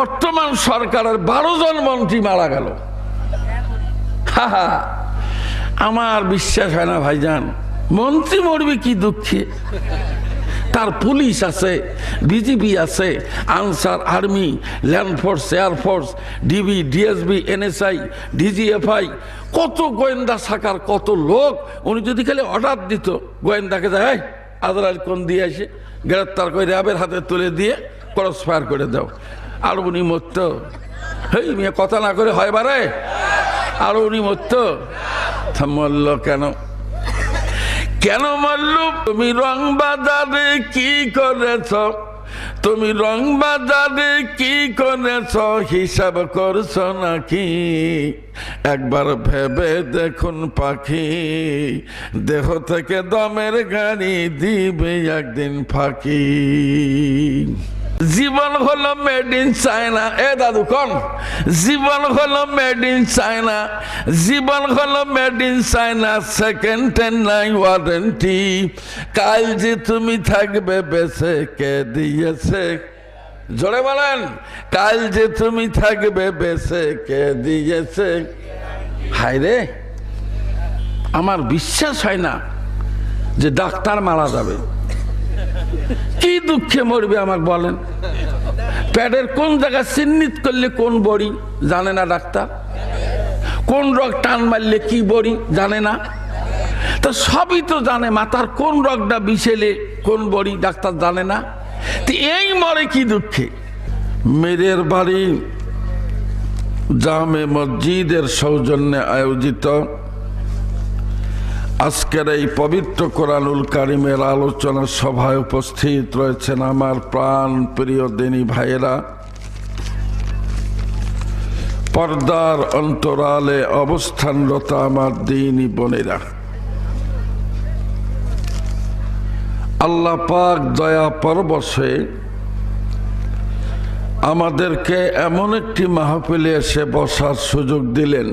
বর্তমান সরকারের 12 জন মন্ত্রী মারা গেল। আমার বিশ্বাস হয় না ভাইজান, মন্ত্রী মরবে কি দুঃখে। তার পুলিশ আছে, বিজিবি আছে, answer, army, land force, air force, DB, DSB, NSI, DGFI, কত গোয়েন্দা শাখার কত লোক। উনি যদি খালি অর্ডার দিত, গোয়েন্দাকে যায় আজরাইল কোন দিয়ে এসে গ্রেপ্তার করে র্যাবের হাতে তুলে দিয়ে ক্রস ফায়ার করে দাও, আর উনি মরত। হেই মেয়ে কথা না করে হয় বারে, আর উনি মরত। মরল কেন? কেন মরল? তুমি রং বাজারে কি করেছ? তুমি রং বাজারে কি করেছ? হিসাব করছ নাকি? একবার ভেবে দেখুন পাখি, দেহ থেকে দমের গাড়ি দিবে একদিন ফাঁকি। জীবন হলো মেড ইন চায়না। এ দাদু কোন? জীবন হলো মেড ইন চায়না, জীবন হলো made in China, second hand নাই ওয়ারেন্টি। কাল যে তুমি থাকবে বেঁচে কে দিয়েছে? জোরে বলেন, কাল যে তুমি থাকবে বেঁচে কে দিয়েছে? হায় রে, আমার বিশ্বাস হয় না যে ডাক্তার মারা যাবে। কি দুঃখে মরবে আমাকে বলেন? পেটের কোন জায়গা চিহ্নিত করলে কোন বড়ি জানে না ডাক্তার? কোন রোগ টান মারলে কি বড়ি জানে না? তো সবই তো জানে, মাথার কোন রোগটা বিষেলে কোন বড়ি ডাক্তার জানে না। তো এই মরে কি দুঃখে। মেরের বাড়ি জামে মসজিদের সৌজন্যে আয়োজিত আজকের এই পবিত্র কোরআনুল কারিমের আলোচনা সভায় উপস্থিত রয়েছেন আমার প্রাণ প্রিয় দিনী ভাইয়েরা, পর্দার অন্তরালে অবস্থানরত আমার দিনী বোনেরা। আল্লাহ পাক দয়া পরবশে আমাদেরকে এমন একটি মাহফিলে এসে বসার সুযোগ দিলেন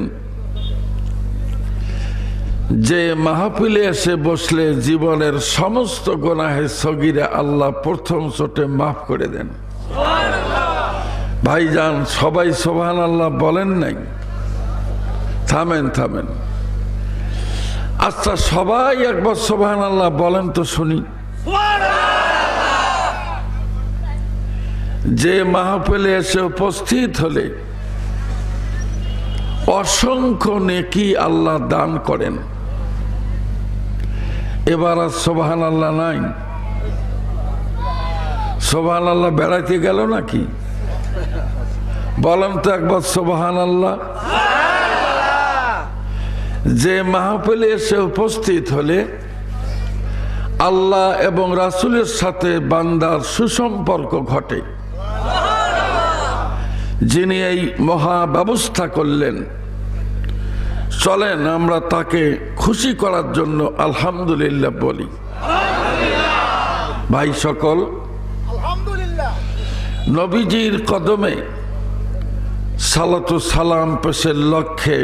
যে মাহফিলে এসে বসলে জীবনের সমস্ত গুনাহে সগীরা আল্লাহ প্রথম চোটে মাফ করে দেন। ভাইজান সবাই সুবহানাল্লাহ বলেন নাই? থামেন থামেন, আচ্ছা সবাই একবার সুবহানাল্লাহ বলেন তো শুনি। যে মাহফিলে এসে উপস্থিত হলে অসংখ্য নেকি আল্লাহ দান করেন। এবার আর সুবহানাল্লাহ নাই? সুবহানাল্লাহ বেড়াইতে গেল নাকি? বলেন তো একবার সুবহানাল্লাহ। যে মাহফিলে এসে উপস্থিত হলে আল্লাহ এবং রাসূলের সাথে বান্দার সুসম্পর্ক ঘটে, যিনি এই মহা ব্যবস্থা করলেন, চলেন আমরা তাকে খুশি করার জন্য আলহামদুলিল্লাহ বলি। ভাই সকল, নবীজির কদমে সালাতু সালাম পেশের লক্ষ্যে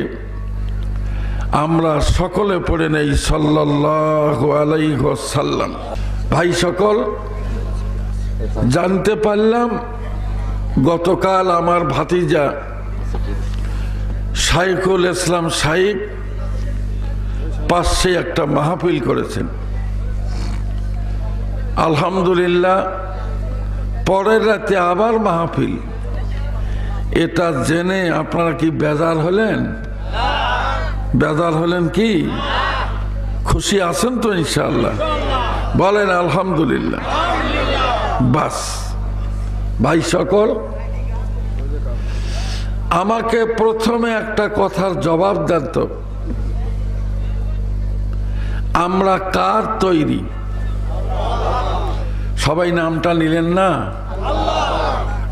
আমরা সকলে পড়ে নেই সাল্লাল্লাহু আলাইহি ওয়াসাল্লাম। ভাই সকল, জানতে পারলাম গতকাল আমার ভাতিজা শাইখুল ইসলাম সাহেব পাশে একটা মাহফিল করেছেন। আলহামদুলিল্লাহ, পরের রাতে আবার মাহফিল। এটা জেনে আপনারা কি বেজার হলেন? বেজার হলেন কি? খুশি আছেন তো ইনশাআল্লাহ? বলেন আলহামদুলিল্লাহ। বাস ভাই সকল, আমাকে প্রথমে একটা কথার জবাব দেন তো, আমরা কার তৈরি? সবাই নামটা নিলেন না?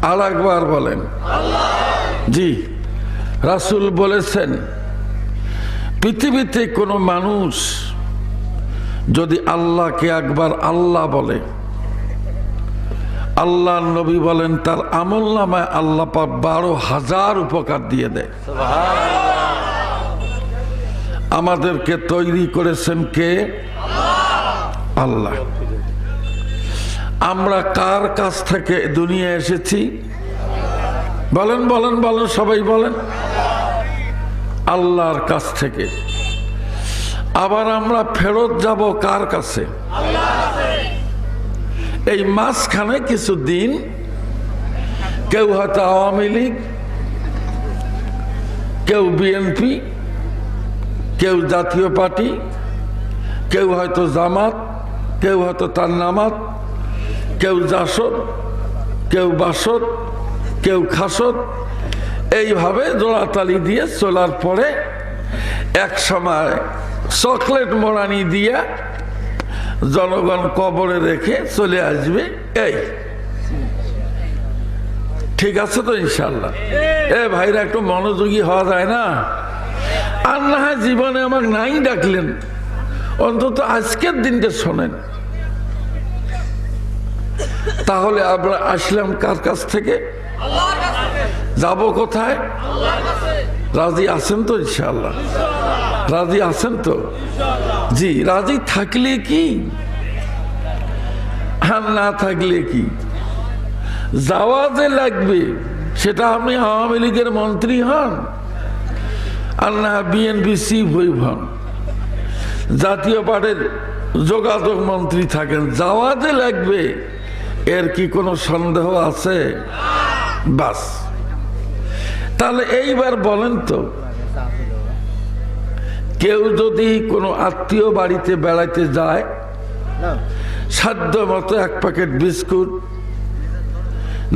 আর একবার বলেন। জি, রাসূল বলেছেন পৃথিবীতে কোনো মানুষ যদি আল্লাহকে একবার আল্লাহ বলে, আল্লাহ নবী বলেন তার আমল নামায় আল্লাহ পাক 12,000 উপকার দিয়ে দেয়। আমাদেরকে তৈরি করেছেন কে? আল্লাহ। আমরা কার কাছ থেকে দুনিয়া এসেছি? বলেন বলেন বলেন, সবাই বলেন। আল্লাহর কাছ থেকে। আবার আমরা ফেরত যাব কার কাছে? এই মাঝখানে কিছু দিন কেউ হয়তো আওয়ামী লীগ, কেউ বিএনপি, কেউ জাতীয় পার্টি, কেউ হয়তো জামাত, কেউ হয়তো তার নামাত, কেউ জাসদ, কেউ বাসদ, কেউ খাসদ, এইভাবে জোড়াতালি দিয়ে চলার পরে এক সময় চকলেট মোড়ানি দিয়ে জনগণ কবরে রেখে চলে আসবে। এই ঠিক আছে তো ইনশাল্লাহ? ভাইরা একটু মনোযোগী হওয়া যায় না? আর না হয় জীবনে আমাকে নাই ডাকলেন, অন্তত আজকের দিনটা শোনেন। তাহলে আমরা আসলাম কার কাছ থেকে? যাব কোথায়? রাজি আছেন তো ইনশাআল্লাহ? রাজি আছেন তো? জি, রাজি থাকলে কি আর না থাকলে কি, যাওয়া যে লাগবে, সেটা আপনি আওয়ামী লীগের মন্ত্রী হন আর না বিএনপি চিফ হুইপ হন, জাতীয় পার্টির যোগাযোগ মন্ত্রী থাকেন, যাওয়া যে লাগবে এর কি কোনো সন্দেহ আছে? বাস। তাহলে এইবার বলেন তো, কেউ যদি কোনো আত্মীয় বাড়িতে বেড়াইতে যায়, সাধ্য মতো 1 প্যাকেট বিস্কুট,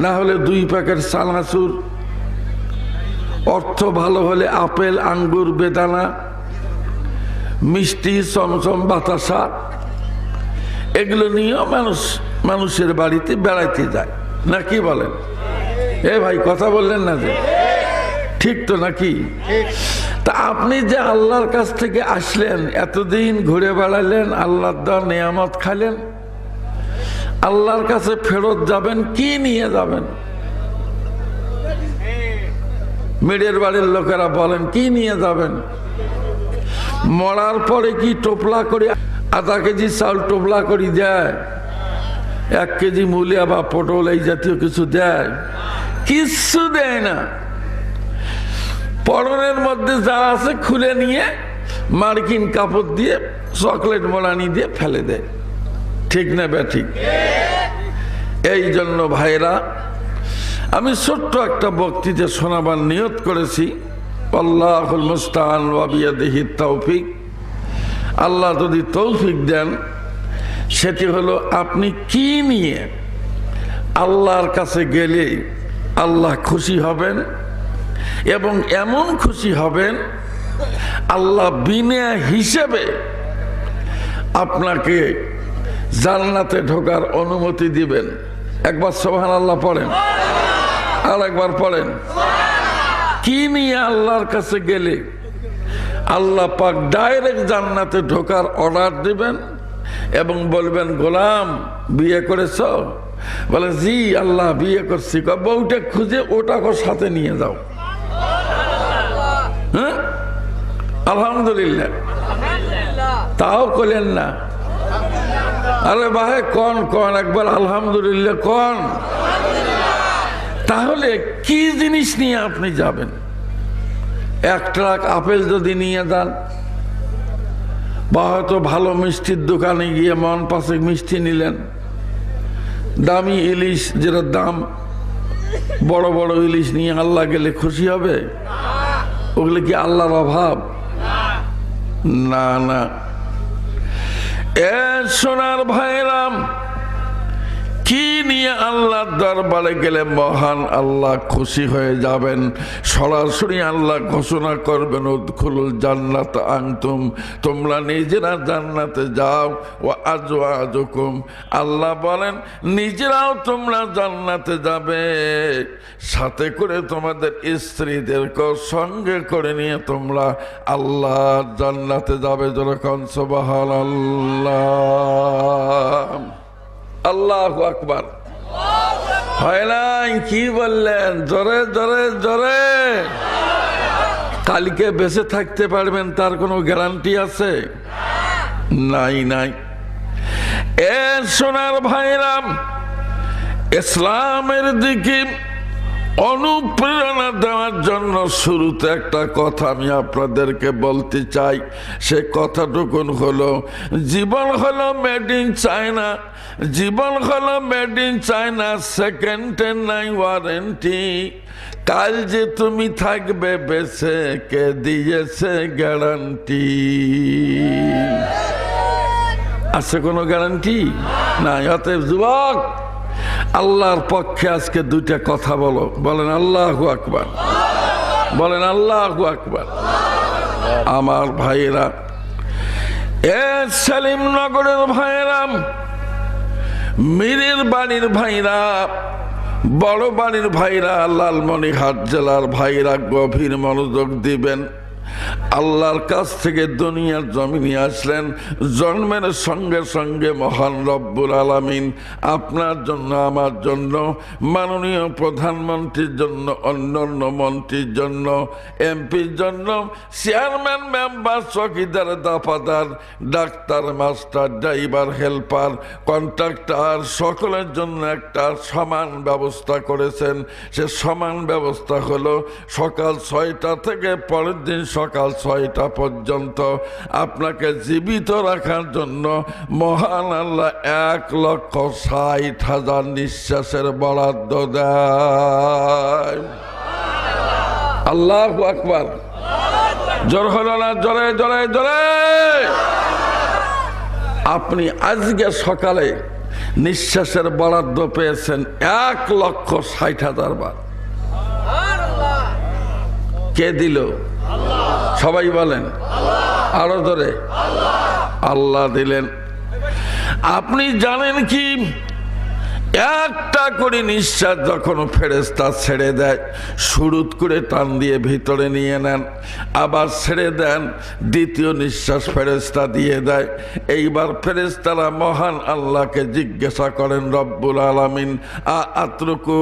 না হলে 2 প্যাকেট চানাচুর, অর্থ ভালো হলে আপেল, আঙ্গুর, বেদানা, মিষ্টি, চমচম, বাতাসা, এগুলো নিয়েও মানুষের বাড়িতে বেড়াইতে যায়, নাকি বলেন? ভাই কথা বললেন না যে? ঠিক তো নাকি? তা আপনি যে আল্লাহর কাছ থেকে আসলেন, এতদিন ঘুরে বেড়ালেন, আল্লাহর দেওয়া নিয়ামত খাইলেন, আল্লাহর কাছে ফেরত যাবেন, কি নিয়ে যাবেন? মেয়ের বাড়ির লোকেরা বলেন কি নিয়ে যাবেন? মরার পরে কি টোপলা করে আধা কেজি চাউল টোপলা করে দেয়, 1 কেজি মূলিয়া বা পটল এই জাতীয় কিছু দেয়? কিচ্ছু দেয় না। পরনের মধ্যে যা আছে খুলে নিয়ে মার্কিন কাপড় দিয়ে চকলেট মোড়ানি দিয়ে ফেলে দেয়। ঠিক না বে ঠিক? এই জন্য ভাইরা, আমি ছোট্ট একটা বক্তৃতা শোনাবার নিয়ত করেছি। আল্লাহুল মুস্তাআন ওয়া বিয়াদিহিত তাওফিক। আল্লাহ যদি তৌফিক দেন, সেটি হলো আপনি কি নিয়ে আল্লাহর কাছে গেলে আল্লাহ খুশি হবেন, এবং এমন খুশি হবেন আল্লাহ বিনা হিসেবে আপনাকে জান্নাতে ঢোকার অনুমতি দিবেন। একবার সুবহানাল্লাহ পড়েন, আর একবার পড়েন। কি নিয়ে আল্লাহর কাছে গেলে আল্লাহ পাক ডাইরেক্ট জান্নাতে ঢোকার অর্ডার দিবেন এবং বলবেন, গোলাম বিয়ে করেছ? বলে জি আল্লাহ বিয়ে করছি। বউটা খুঁজে ওটাকে সাথে নিয়ে যাও। হ্যাঁ, আলহামদুলিল্লাহ। তাও করলেন না? আরে ভাই কন কন একবার আলহামদুলিল্লাহ কন। তাহলে কি জিনিস নিয়ে আপনি যাবেন? 1 ট্রাক আপেল যদি নিয়ে যান, বা হয়তো ভালো মিষ্টির দোকানে গিয়ে মন পাশে মিষ্টি নিলেন, দামি ইলিশ, যেটা দাম, বড় বড় ইলিশ নিয়ে আল্লাহ গেলে খুশি হবে? ওগুলো কি আল্লাহর অভাব? না না। সোনার ভাইরাম, কি নিয়ে আল্লাহর দরবারে গেলে মহান আল্লাহ খুশি হয়ে যাবেন? সরাসরি আল্লাহ ঘোষণা করবেন, উদখুলুল জান্নাত আনতুম, তোমরা নিজেরা জান্নাতে যাও, ও আজওয়াজুকুম, আল্লাহ বলেন নিজেরাও তোমরা জান্নাতে যাবে, সাথে করে তোমাদের স্ত্রীদেরকে সঙ্গে করে নিয়ে তোমরা আল্লাহ জান্নাতে যাবে। যেরকম সুবহানাল্লাহ। আল্লাহু আকবার। হয় নাই? কি বললেন? জোরে জোরে জোরে। কালকে বেঁচে থাকতে পারবেন তার কোনো গ্যারান্টি আছে? নাই নাই। সোনার ভাইরাম, ইসলামের দিকে অনুপ্রেরণা দেওয়ার জন্য শুরুতে একটা কথা আমি আপনাদেরকে বলতে চাই। সে কথাটুকুন হলো, জীবন হলো মেড ইন চায়না, জীবন হলো মেড ইন চায়না, সেকেন্ডে নাই ওয়ারেন্টি। কাল যে তুমি থাকবে বেঁচে, কে দিয়েছে গ্যারান্টি? আছে কোনো গ্যারান্টি নাই। অতএব যুবক, আল্লাহর পক্ষে আজকে দুইটা কথা বলো। বলেন আল্লাহু আকবার, বলেন আল্লাহু আকবার। আমার ভাইয়েরা, এ সেলিমনগরের ভাইয়েরা, মীরের বাড়ির ভাইরা, বড় বাড়ির ভাইরা, লালমনিরহাট জেলার ভাইরা গভীর মনোযোগ দিবেন। আল্লাহর কাছ থেকে দুনিয়ার জমিনে আসলেন, জন্মের সঙ্গে সঙ্গে মহান রব্বুল আলামিন আপনার জন্য, আমার জন্য, মাননীয় প্রধানমন্ত্রীর জন্য, অন্যান্য মন্ত্রীর জন্য, এমপির জন্য, চেয়ারম্যান, মেম্বার, চকিদার, দাফাদার, doctor, master, driver, helper, contractor, সকলের জন্য একটা সমান ব্যবস্থা করেছেন। সে সমান ব্যবস্থা হলো সকাল ৬টা থেকে পরের দিন সকাল ৬টা পর্যন্ত আপনাকে জীবিত রাখার জন্য মহান আল্লাহ ১,৬০,০০০ নিঃশ্বাসের বরাদ্দ দেয়। আল্লাহু আকবার। জোর হলো না? জোরে জোরে জোরে। আপনি আজকে সকালে নিঃশ্বাসের বরাদ্দ পেয়েছেন ১,৬০,০০০ বার। কে দিল? সবাই বলেন আরো ধরে, আল্লাহ দিলেন। আপনি জানেন কি, একটা করে নিঃশ্বাস যখন ফেরেশতা ছেড়ে দেয়, শুরুত করে টান দিয়ে ভিতরে নিয়ে নেন, আবার ছেড়ে দেন, দ্বিতীয় নিঃশ্বাস ফেরেশতা দিয়ে দেয়। এইবার ফেরেশতারা মহান আল্লাহকে জিজ্ঞাসা করেন, রব্বুল আলামিন আতরুকু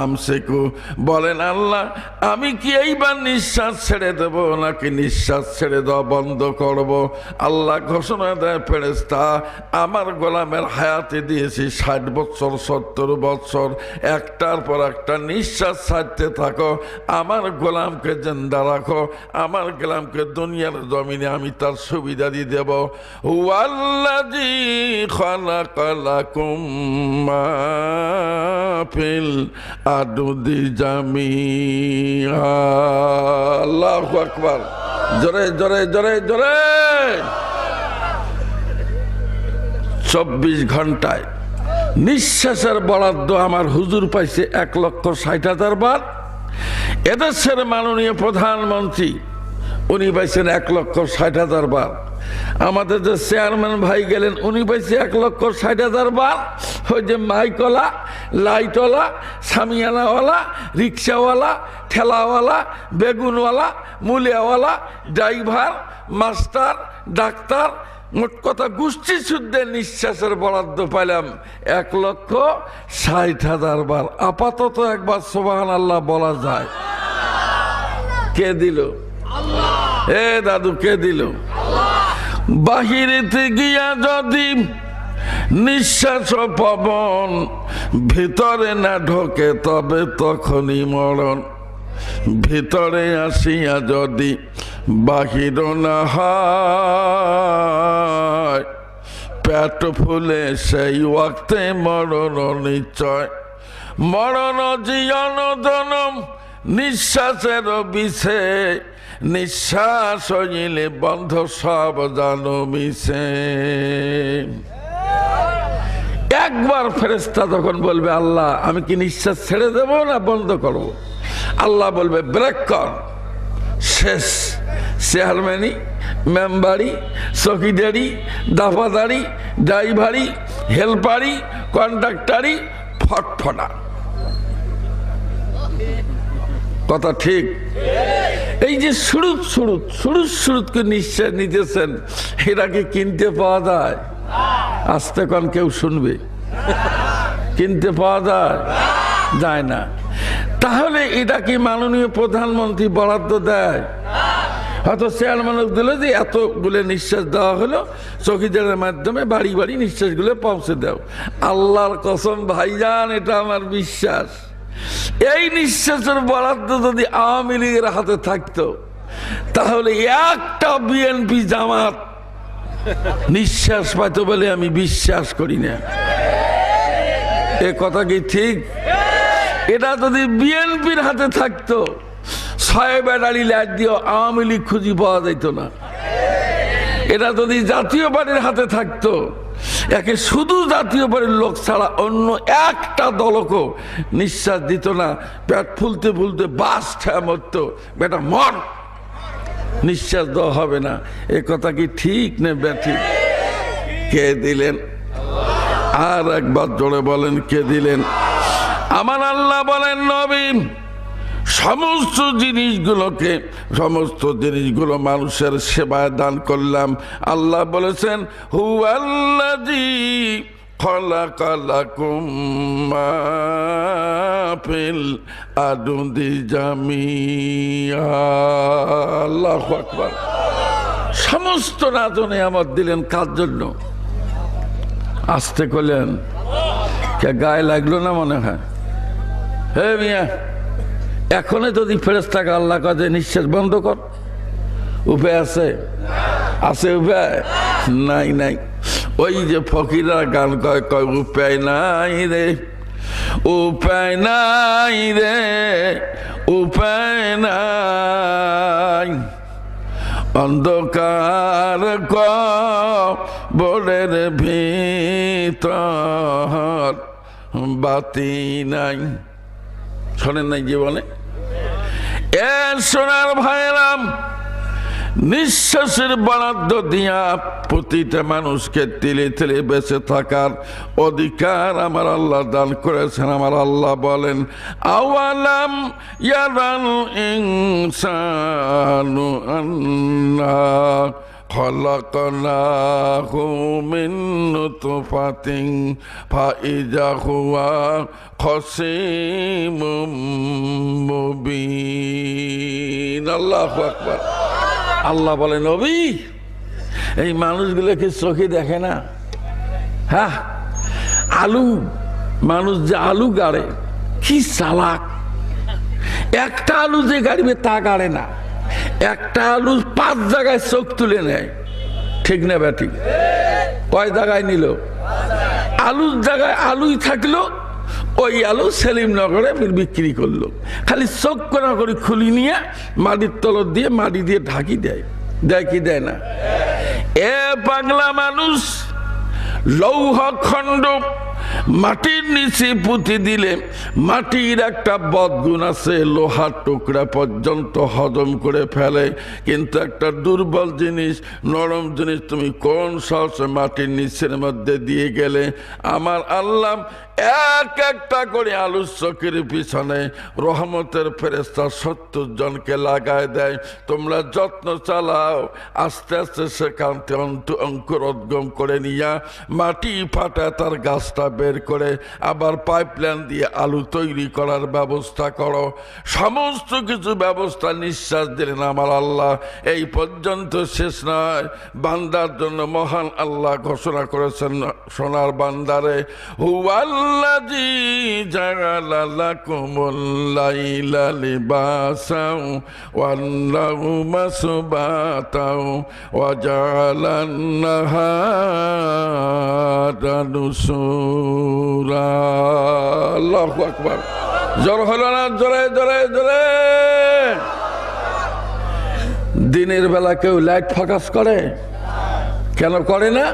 আমসিকু, বলেন আল্লাহ আমি কি এইবার নিঃশ্বাস ছেড়ে দেব নাকি নিঃশ্বাস ছেড়ে দেওয়া বন্ধ করব? আল্লাহ ঘোষণা দেয়, ফেরেশতা আমার গোলামের হায়াতে দিয়েছি ৬০ বছর, ৭০ বছর, একটার পর একটা নিঃশ্বাস ছাড়তে থাকো, আমার গোলামকে জিন্দা রাখো, আমার গোলামকে দুনিয়ার জমিনে আমি তার সুবিধা দিয়ে দেব। ওয়াল্লাযী খালাকা লাকুম মা ফিল আরদি জামিআ। আল্লাহু আকবার। জোরে জোরে জোরে জোরে। ২৪ ঘন্টায় নিঃশ্বাসের বরাদ্দ আমার হুজুর পাইছে ১,৬০,০০০ বার। এদেশের মাননীয় প্রধানমন্ত্রী উনি পাইছেন ১,৬০,০০০ বার। আমাদের যে চেয়ারম্যান ভাই গেলেন উনি পাইছে ১,৬০,০০০ বার। ওই যে মাইকওয়ালা, লাইটওয়ালা, সামিয়ানাওয়ালা, রিক্সাওয়ালা, ঠেলাওয়ালা, বেগুনওয়ালা, মুলিয়াওয়ালা, ড্রাইভার, মাস্টার, ডাক্তার, মোট কথা গোষ্ঠী শুদ্ধে নিঃশ্বাসের বরাদ্দ পাইলাম ১,৬০,০০০ বার। আপাতত একবার সুবহানাল্লাহ বলা যায়। কে দিল? এ দাদু, কে দিল? বাহিরেতে গিয়া যদি নিঃশ্বাস পবন ভিতরে না ঢোকে তবে তখনই মরণ। ভিতরে আসিয়া যদি বাহির না হয়, পেট ফুলে সেই ওয়াক্তে মরণ নিশ্চয়। মরণ জীবন জনম নিঃশ্বাসের বিষে, নিঃশ্বাস হইলে বন্ধ সব জানো মিশে। একবার ফেরেশতা তখন বলবে, আল্লাহ আমি কি নিঃশ্বাস ছেড়ে দেব না বন্ধ করব? আল্লাহ বলবে ব্রেক কর। শেষ। চেয়ারম্যানি, মেম্বারি, চকিদারি, দাফাদারি, ড্রাইভারি, হেল্পারি, কন্ট্রাক্টারি, ফটফটা। কথা ঠিক? এই যে সুরুত সুরুত সুরুত সুরুতকে নিঃশ্বাস নিতেছেন, এরা কি কিনতে পাওয়া যায়? আস্তে কন, কেউ শুনবে? কিনতে পাওয়া যায়? যায় না। তাহলে এটা কি মাননীয় প্রধানমন্ত্রী বরাদ্দ দেয়? হয়তো চেয়ারম্যান দিল যে এতগুলো নিঃশ্বাস দেওয়া হলো, চৌকিদারের মাধ্যমে বাড়ি বাড়ি নিঃশ্বাসগুলো পৌঁছে দাও। আল্লাহর কসম ভাইজান, এটা আমার বিশ্বাস, এই নিঃশ্বাসের বরাদ্দ যদি আওয়ামী লীগের হাতে থাকতো তাহলে একটা বিএনপি জামাত নিঃশ্বাস পাইতো বলে আমি বিশ্বাস করি না। এ কথা কি ঠিক? এটা যদি বিএনপির হাতে থাকতো 6 ব্যাটারি লাইট দিয়ে আওয়ামী লীগ খুঁজি পাওয়া যেত না। এটা যদি জাতীয় পার্টির হাতে থাকতো একে শুধু জাতীয় পার্টির লোক ছাড়া অন্য একটা দলকেও নিঃশ্বাস দিত না। পেট ফুলতে ফুলতে বাস ঠেয়া মরত, বেটা মর, নিঃশ্বাস দেওয়া হবে না। এ কথা কি ঠিক না ব্যাঠিক? কে দিলেন? আর একবার জোরে বলেন, কে দিলেন? আমার আল্লাহ বলেন, নবী সমস্ত জিনিসগুলো মানুষের সেবায় দান করলাম। আল্লাহ বলেছেন, হুয়াল্লাযী খালাকা লাকুম মা ফিল আরদি জামিআ। আল্লাহু আকবার। সমস্ত রাজনে আমার দিলেন কার জন্য? আসতে করলেন কে? গায়ে লাগলো না মনে হয়? হে মিয়া, এখনই যদি ফেরেশতাকে আল্লাহ কাজে নিঃশ্বাস বন্ধ কর, উপায় আছে? আছে উপায়? নাই নাই। ওই যে ফকিরা গান কয়, কয় উপায় নাই রে, উপায় নাই রে, উপায় নাই, অন্ধকার কবরের ভিতর বাতি নাই। শোনেন নাই জীবনে? এ সোনার ভাইরাম, নিঃশ্বাসের বরাদ্দ দিয়া প্রতিটা মানুষকে তিলে তিলে বেঁচে থাকার অধিকার আমার আল্লাহ দান করেছেন। আমার আল্লাহ বলেন, আওয়ালাম ইয়ারাল ইনসানু আন্না খলাকনাহু মিন নুতফাতিন ফাইযা হুয়া খাসীমুম মুবিন। আল্লাহু আকবার। আল্লাহ বলেন, নবী এই মানুষগুলোকে চোখে দেখে না? হ্যাঁ, আলু, মানুষ যে আলু গাড়ে কি চালাক। একটা আলু যে গাড়বে তা গাড়ে না, একটা আলু 5 জায়গায় চোখ তুলে নেয়। ঠিক না ব্যাটি? কয় জায়গায় নিল? আলুর জায়গায় আলুই থাকলো, ওই আলু সেলিমনগরে বিক্রি করলো। খালি চোখ করে খুলি নিয়ে মাটির তলর দিয়ে মাটি দিয়ে ঢাকি দেয়। দেয় কি দেয় না? এ পাগলা মানুষ, লৌহ খণ্ড মাটির নিচে পুঁতে দিলে মাটির একটা বদগুণ আছে, লোহার টুকরা পর্যন্ত হজম করে ফেলে। কিন্তু একটা দুর্বল জিনিস, নরম জিনিস তুমি কোন সাহসে মাটির নিচের মধ্যে দিয়ে গেলে? আমার আল্লাহ একটা করে আলুর চকের পিছনে রহমতের ফেরেশতা 70 জনকে লাগায় দেয়। তোমরা যত্ন চালাও, আস্তে আস্তে সেখান থেকে অঙ্কুরোদ্গম করে নিয়া মাটি ফাটায় তার গাছটা বের করে আবার পাইপলাইন দিয়ে আলু তৈরি করার ব্যবস্থা করো। সমস্ত কিছু ব্যবস্থা নিঃশ্বাস দিলেন আমার আল্লাহ। এই পর্যন্ত শেষ নয়, বান্দার জন্য মহান আল্লাহ ঘোষণা করেছেন, সোনার বান্দারে, হুয়াল্লাযী জাআলা লাকুমুল লাইলা লিবাসাও ওয়ান নাওমা সুবাতাও ওয়া জাআলান নাহারা নুশুরা। আল্লাহু আকবার। জোর হলো না? জোরে জোরে জোরে। দিনের বেলা কেউ লাইট ফোকাস করে? কেন করে না?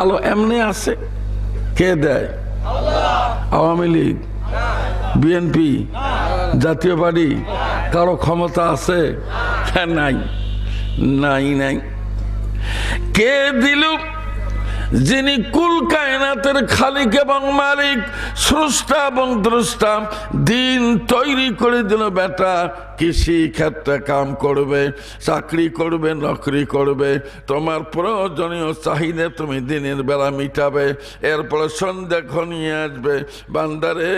আলো এমনি আছে। কে দেয়? আওয়ামী লীগ, বিএনপি, জাতীয় পার্টি? কারো ক্ষমতা আছে? নাই নাই নাই। কে দিল? যিনি কুল কায়নাতের খালিক এবং মালিক, স্রষ্টা এবং দ্রষ্টা, দিন তৈরি করে দিল বেটা। কৃষি ক্ষেত্রে কাম করবে, চাকরি করবে, নকরি করবে, তোমার প্রয়োজনীয় চাহিদা তুমি দিনের বেলা মিটাবে। এরপরে সন্ধ্যা ঘনিয়ে আসবে, বান্দারে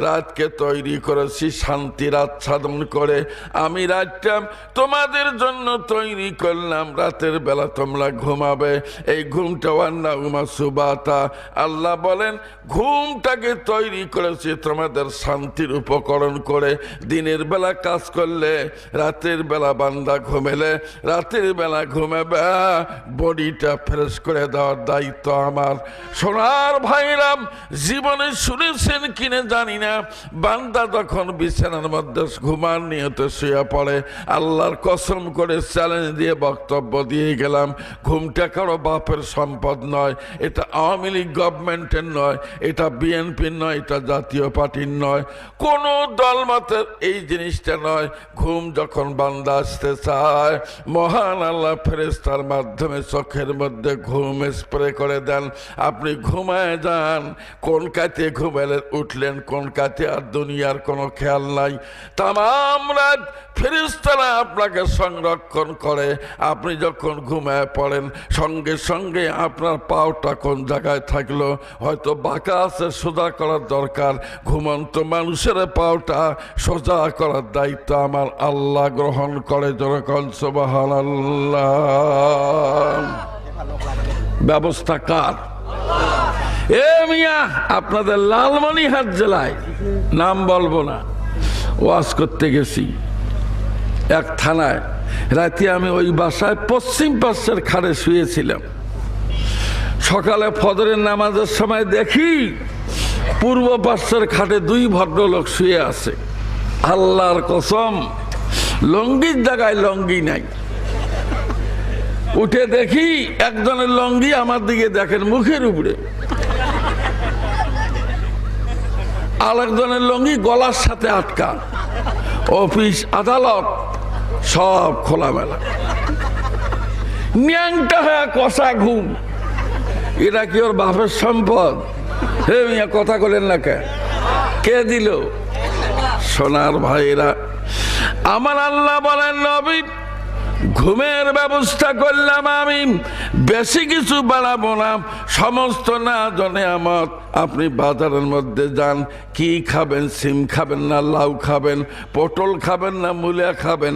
রাতকে তৈরি করেছি শান্তির আচ্ছাদন করে, আমি রাতটা তোমাদের জন্য তৈরি করলাম, রাতের বেলা তোমরা ঘুমাবে। এই ঘুমটা ওয়ান্না উমা সুবাতা, আল্লাহ বলেন ঘুমটাকে তৈরি করেছি তোমাদের শান্তির উপকরণ করে। দিনের বেলা কাজ করলে, রাতের বেলা বান্দা ঘুমেলে, রাতের বেলা ঘুমাবে, বডিটা ফ্রেশ করে দেওয়ার দায়িত্ব আমার। সোনার ভাইরাম, জীবনে শুনেছেন কিনে জানি না, বান্দা যখন বিছানার মধ্যে ঘুমার নিয়তে শুয়ে পড়ে, আল্লাহর কসম করে চ্যালেঞ্জ দিয়ে বক্তব্য দিয়ে গেলাম, ঘুমটা কারো বাপের সম্পদ নয়, এটা আওয়ামী লীগ গভর্নমেন্টের নয়, এটা বিএনপির নয়, এটা জাতীয় পার্টির নয়, কোন দলমতের এই জিনিসটা নয়। ঘুম যখন বান্দা আসতে চায়, মহান আল্লাহ ফেরেশতার মাধ্যমে চোখের মধ্যে ঘুম স্প্রে করে দেন, আপনি ঘুমায় যান। কোন কাতে ঘুমালে উঠলেন, কোন কাতে আর দুনিয়ার কোনো খেয়াল নাই। তামাম রাত ফেরেশতারা আপনাকে সংরক্ষণ করে। আপনি যখন ঘুমায় পড়েন, সঙ্গে সঙ্গে আপনার পাওটা কোন জায়গায় থাকলো, হয়তো বাঁকা আছে, সোজা করার দরকার। ঘুমন্ত মানুষের পাওটা সোজা করার দায়িত্ব আমার আল্লাহ গ্রহণ করে। যেরকম সুবহানাল্লাহ। ব্যবস্থা কার? এ মিয়া, আপনাদের লালমনিরহাট জেলায়, নাম বলবো না, ওয়াজ করতে গেছি এক থানায়। রাতে আমি ওই বাসায় পশ্চিম পাশের খাড়ে শুয়েছিলাম। সকালে ফজরের নামাজের সময় দেখি পূর্ব পাশের খাটে দুই ভদ্রলোক শুয়ে আছে। আল্লাহর কসম, লঙ্গির জায়গায় লঙ্গি নাই। উঠে দেখি একজনের লঙ্গি আমার দিকে দেখেন মুখের উপরে, আরেকজনের লঙ্গি গলার সাথে আটকা। অফিস আদালত সব খোলামেলা, ন্যাংটা হয়ে কষা ঘুম। এরা কি ওর বাপের সম্পদ? হে মিয়া, কথা বলেন না, কে দিল? সোনার ভাইরা আমার, আল্লাহ বলেন নবী ঘুমের ব্যবস্থা করলাম আমি, বেশি কিছু বাড়াবো না, সমস্ত না জনে আমার। আপনি বাজারের মধ্যে যান, কি খাবেন? সিম খাবেন না লাউ খাবেন? পটল খাবেন না মূলা খাবেন?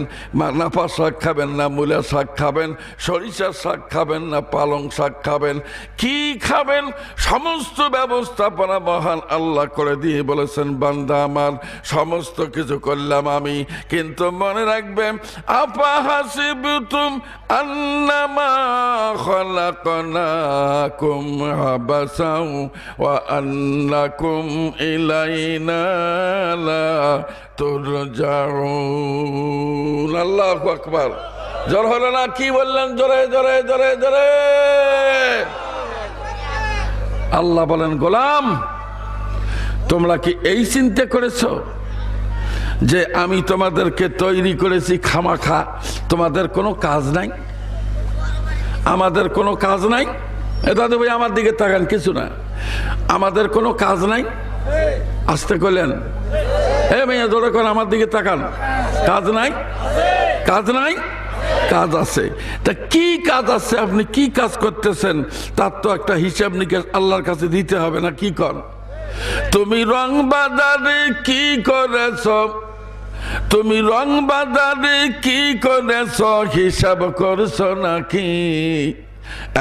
নাপা শাক খাবেন না মূলা শাক খাবেন? সরিষার শাক খাবেন না পালং শাক খাবেন? কি খাবেন? সমস্ত ব্যবস্থাপনা মহান আল্লাহ করে দিয়ে বলেছেন, বান্দা আমার সমস্ত কিছু করলাম আমি, কিন্তু মনে রাখবেন আপা হাসিবতুম আন্নামা খালাকনাকুম আবাসাও ওয়া আন্নাকুম ইলাইনা লা তুরজাউন। আল্লাহু আকবার। জোর হলো না? কি বললেন? জোরে জোরে জোরে জোরে। আল্লাহ বলেন, গোলাম তোমরা কি এই চিন্তা করেছো যে আমি তোমাদেরকে তৈরি করেছি খামাখা, তোমাদের কোনো কাজ নাই? আমাদের কোনো কাজ নাই? এটা তো ভাই আমার দিকে তাকান, কিছু না, আমাদের কোনো কাজ নাই। আসতে কইলেন, হে মেয়ে ধরে কোন আমার দিকে তাকান। কাজ নাই? কাজ নাই? কাজ আছে। তা কি কাজ আছে? আপনি কি কাজ করতেছেন তার তো একটা হিসাব নিকাশ আল্লাহর কাছে দিতে হবে না? কি কর? তুমি রং বাজারে কি করেছ, তুমি রং বাজারে কি করেছ, হিসাব করছো নাকি?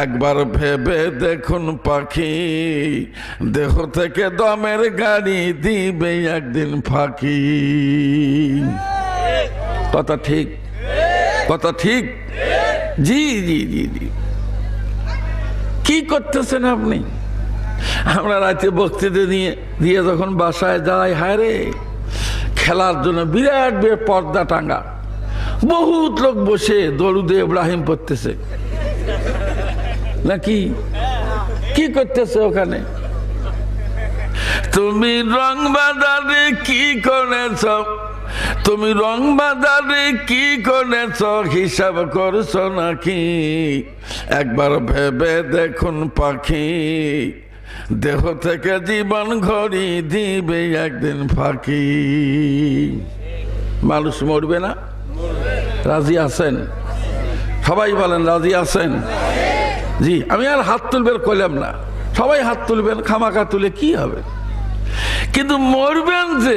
একবার ভেবে দেখুন পাখি, দেহ থেকে দমের গাড়ি দিবে একদিন ফাঁকি। কথা ঠিক? কথা ঠিক? জি জি জি জি। কি করতেছেন আপনি? আমরা রাতে বক্তৃতা দিয়ে যখন বাসায় যাই, হায় রে, খেলার জন্য বিরাট বিরাট পর্দা টাঙ্গা, বহুত লোক বসে দরুদে ইব্রাহিম পড়তেছে নাকি? কি করতেছে ওখানে? তুমি রং বাজারে কি করেছ, তুমি রং বাজারে কি করেছ, হিসাব করছো নাকি? একবার ভেবে দেখুন পাখি, দেহ থেকে জীবন ঘড়ি দিবে একদিন ফাঁকি। মানুষ মরবে না? রাজি আছেন? সবাই বলেন রাজি আছেন? জি, আমি আর হাত তুলবেন কইলাম না, সবাই হাত তুলবেন, খামাকা তুলে কি হবে? কিন্তু মরবেন যে,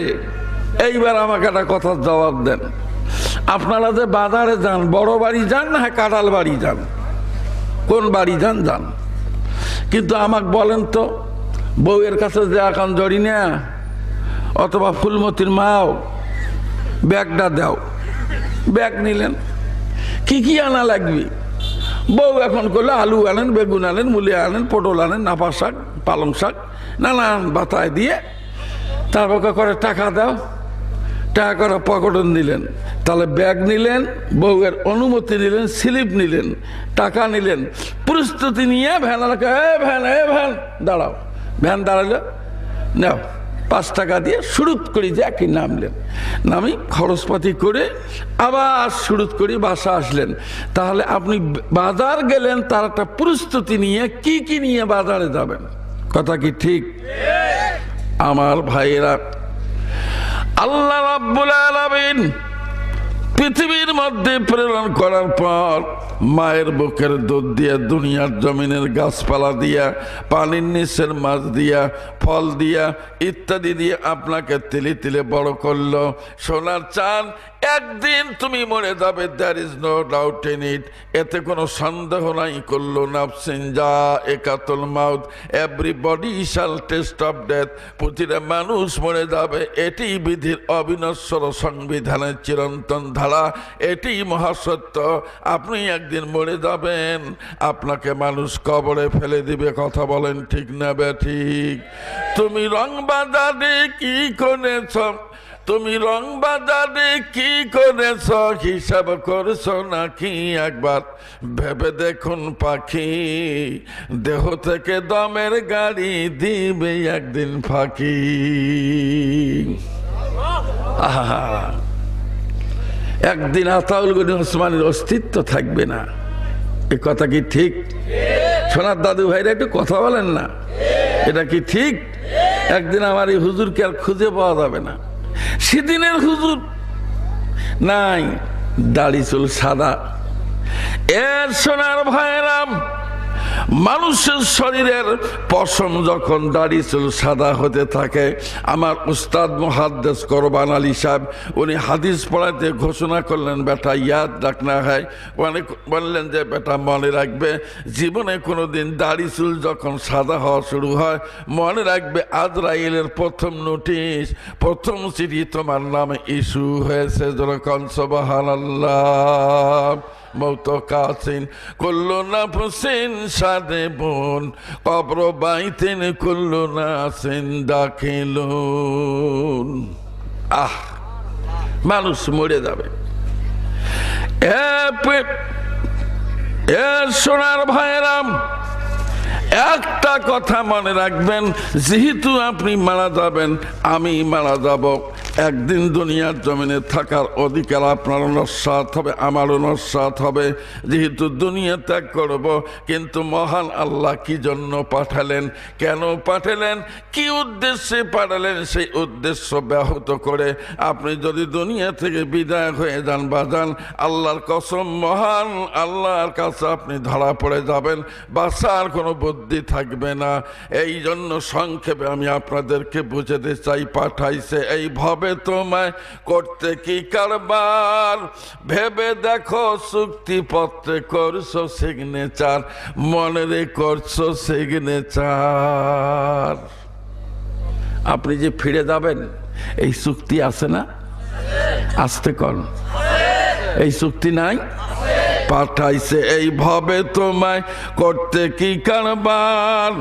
এইবার আমাকে একটা কথার জবাব দেন। আপনারা যে বাজারে যান, বড় বাড়ি যান না কাঁঠাল বাড়ি যান, কোন বাড়ি যান যান, কিন্তু আমাকে বলেন তো, বউয়ের কাছে যে এখন জড়ি না অথবা ফুলমতির মাও ব্যাগটা দাও, ব্যাগ নিলেন, কি কি আনা লাগবে? বউ এখন করলে আলু আনেন, বেগুন আনেন, মুলি আনেন, পটল আনেন, নাপা শাক, পালং শাক, নানান বাতায় দিয়ে তারপর করে টাকা দাও, টাকা করে পকেটন দিলেন, তাহলে ব্যাগ নিলেন, বউয়ের অনুমতি নিলেন, স্লিপ নিলেন, টাকা নিলেন, প্রস্তুতি নিয়ে ভ্যান ভ্যান দাঁড়াও, ভ্যান দাঁড়ালো, নাও 5 টাকা দিয়ে শুরুত করি যে একই নামলেন, নামি খরচপাতি করে আবার শুরুত করি বাসা আসলেন। তাহলে আপনি বাজার গেলেন, তার একটা প্রস্তুতি নিয়ে কি কি নিয়ে বাজারে যাবেন, কথা কি ঠিক? আমার ভাইয়েরা, আল্লাহ রাব্বুল আলামিন পৃথিবীর মধ্যে প্রেরণ করার পর মায়ের বুকের দুধ দিয়া, দুনিয়ার জমিনের গাছপালা দিয়া, পানির নিচের মাছ দিয়া, ফল দিয়া, ইত্যাদি দিয়ে আপনাকে তিলে তিলে বড় করলো। সোনার চাঁদ, একদিন তুমি মরে যাবে, there is no doubt in it, এতে কোনো সন্দেহ নাই। করলো নাফসিন যায়কাতুল মাউত, এভরিবডি শাল টেস্ট অফ ডেথ, প্রতিটা মানুষ মরে যাবে, এটি বিধির অবিনশ্বর সংবিধানের চিরন্তন ধারা, এটি মহাসত্য। আপনি একদিন মরে যাবেন, আপনাকে মানুষ কবরে ফেলে দিবে, কথা বলেন ঠিক না বেঠিক? তুমি রং বাজারে কি করেছ, তুমি রং বাজারে কি করেছ, হিসাব করছো নাকি একবার ভেবে দেখুন পাখি, দেহ থেকে দমের গাড়ি দিবে একদিন ফাঁকি। আহা, একদিন আতাউল গনি ওসমানের অস্তিত্ব থাকবে না, এ কথা কি ঠিক? সোনার দাদু ভাইরা একটু কথা বলেন না, এটা কি ঠিক? একদিন আমার এই হুজুরকে আর খুঁজে পাওয়া যাবে না, সেদিনের হুজুর নাই, দাড়ি চুল সাদা। এর সোনার ভাইরাম, মানুষের শরীরের পশম যখন দাড়ি চুল সাদা হতে থাকে, আমার উস্তাদ মুহাদ্দিস কোরবান আলী সাহেব উনি হাদিস পড়াতে ঘোষণা করলেন, বেটা ইয়াদ রাখনা হয়, অনেক বললেন যে বেটা মনে রাখবে, জীবনে কোনোদিন দাড়ি চুল যখন সাদা হওয়া শুরু হয়, মনে রাখবে আজরাইলের প্রথম নোটিশ, প্রথম চিঠি তোমার নামে ইস্যু হয়েছে। যখন সুবহানাল্লাহ, মৌত কাসিন কুল্লু নাফসিন সাদেবুন, কবর বাইতিন কুল্লু নাসিন দাখিলুন। আহ, মানুষ মরে যাবে। সোনার ভাইরাম, একটা কথা মনে রাখবেন, যেহেতু আপনি মারা যাবেন, আমি মারা যাব, একদিন দুনিয়ার জমিনে থাকার অধিকার আপনার নস্বাত হবে, আমারও নস্বাত হবে। যেহেতু দুনিয়া ত্যাগ করব, কিন্তু মহান আল্লাহ কি জন্য পাঠালেন, কেন পাঠালেন, কি উদ্দেশ্যে পাঠালেন, সেই উদ্দেশ্য ব্যাহত করে আপনি যদি দুনিয়া থেকে বিদায় হয়ে যান বাজান, আল্লাহর কসম মহান আল্লাহর কাছে আপনি ধরা পড়ে যাবেন, বাঁচার কোনো বুদ্ধি থাকবে না। এই জন্য সংক্ষেপে আমি আপনাদেরকে বুঝাতে চাই, পাঠাইছে এইভাবে তোমায় করতে কি কারবার, ভেবে দেখো চুক্তিপত্রে করছো সিগনেচার, মনে করছো সিগনেচার। আপনি যে ফিরে যাবেন, এই চুক্তি আছে না? আসতে কন, এই চুক্তি নাই? পাঠাইছে এইভাবে তোমায় করতে কি কারবার,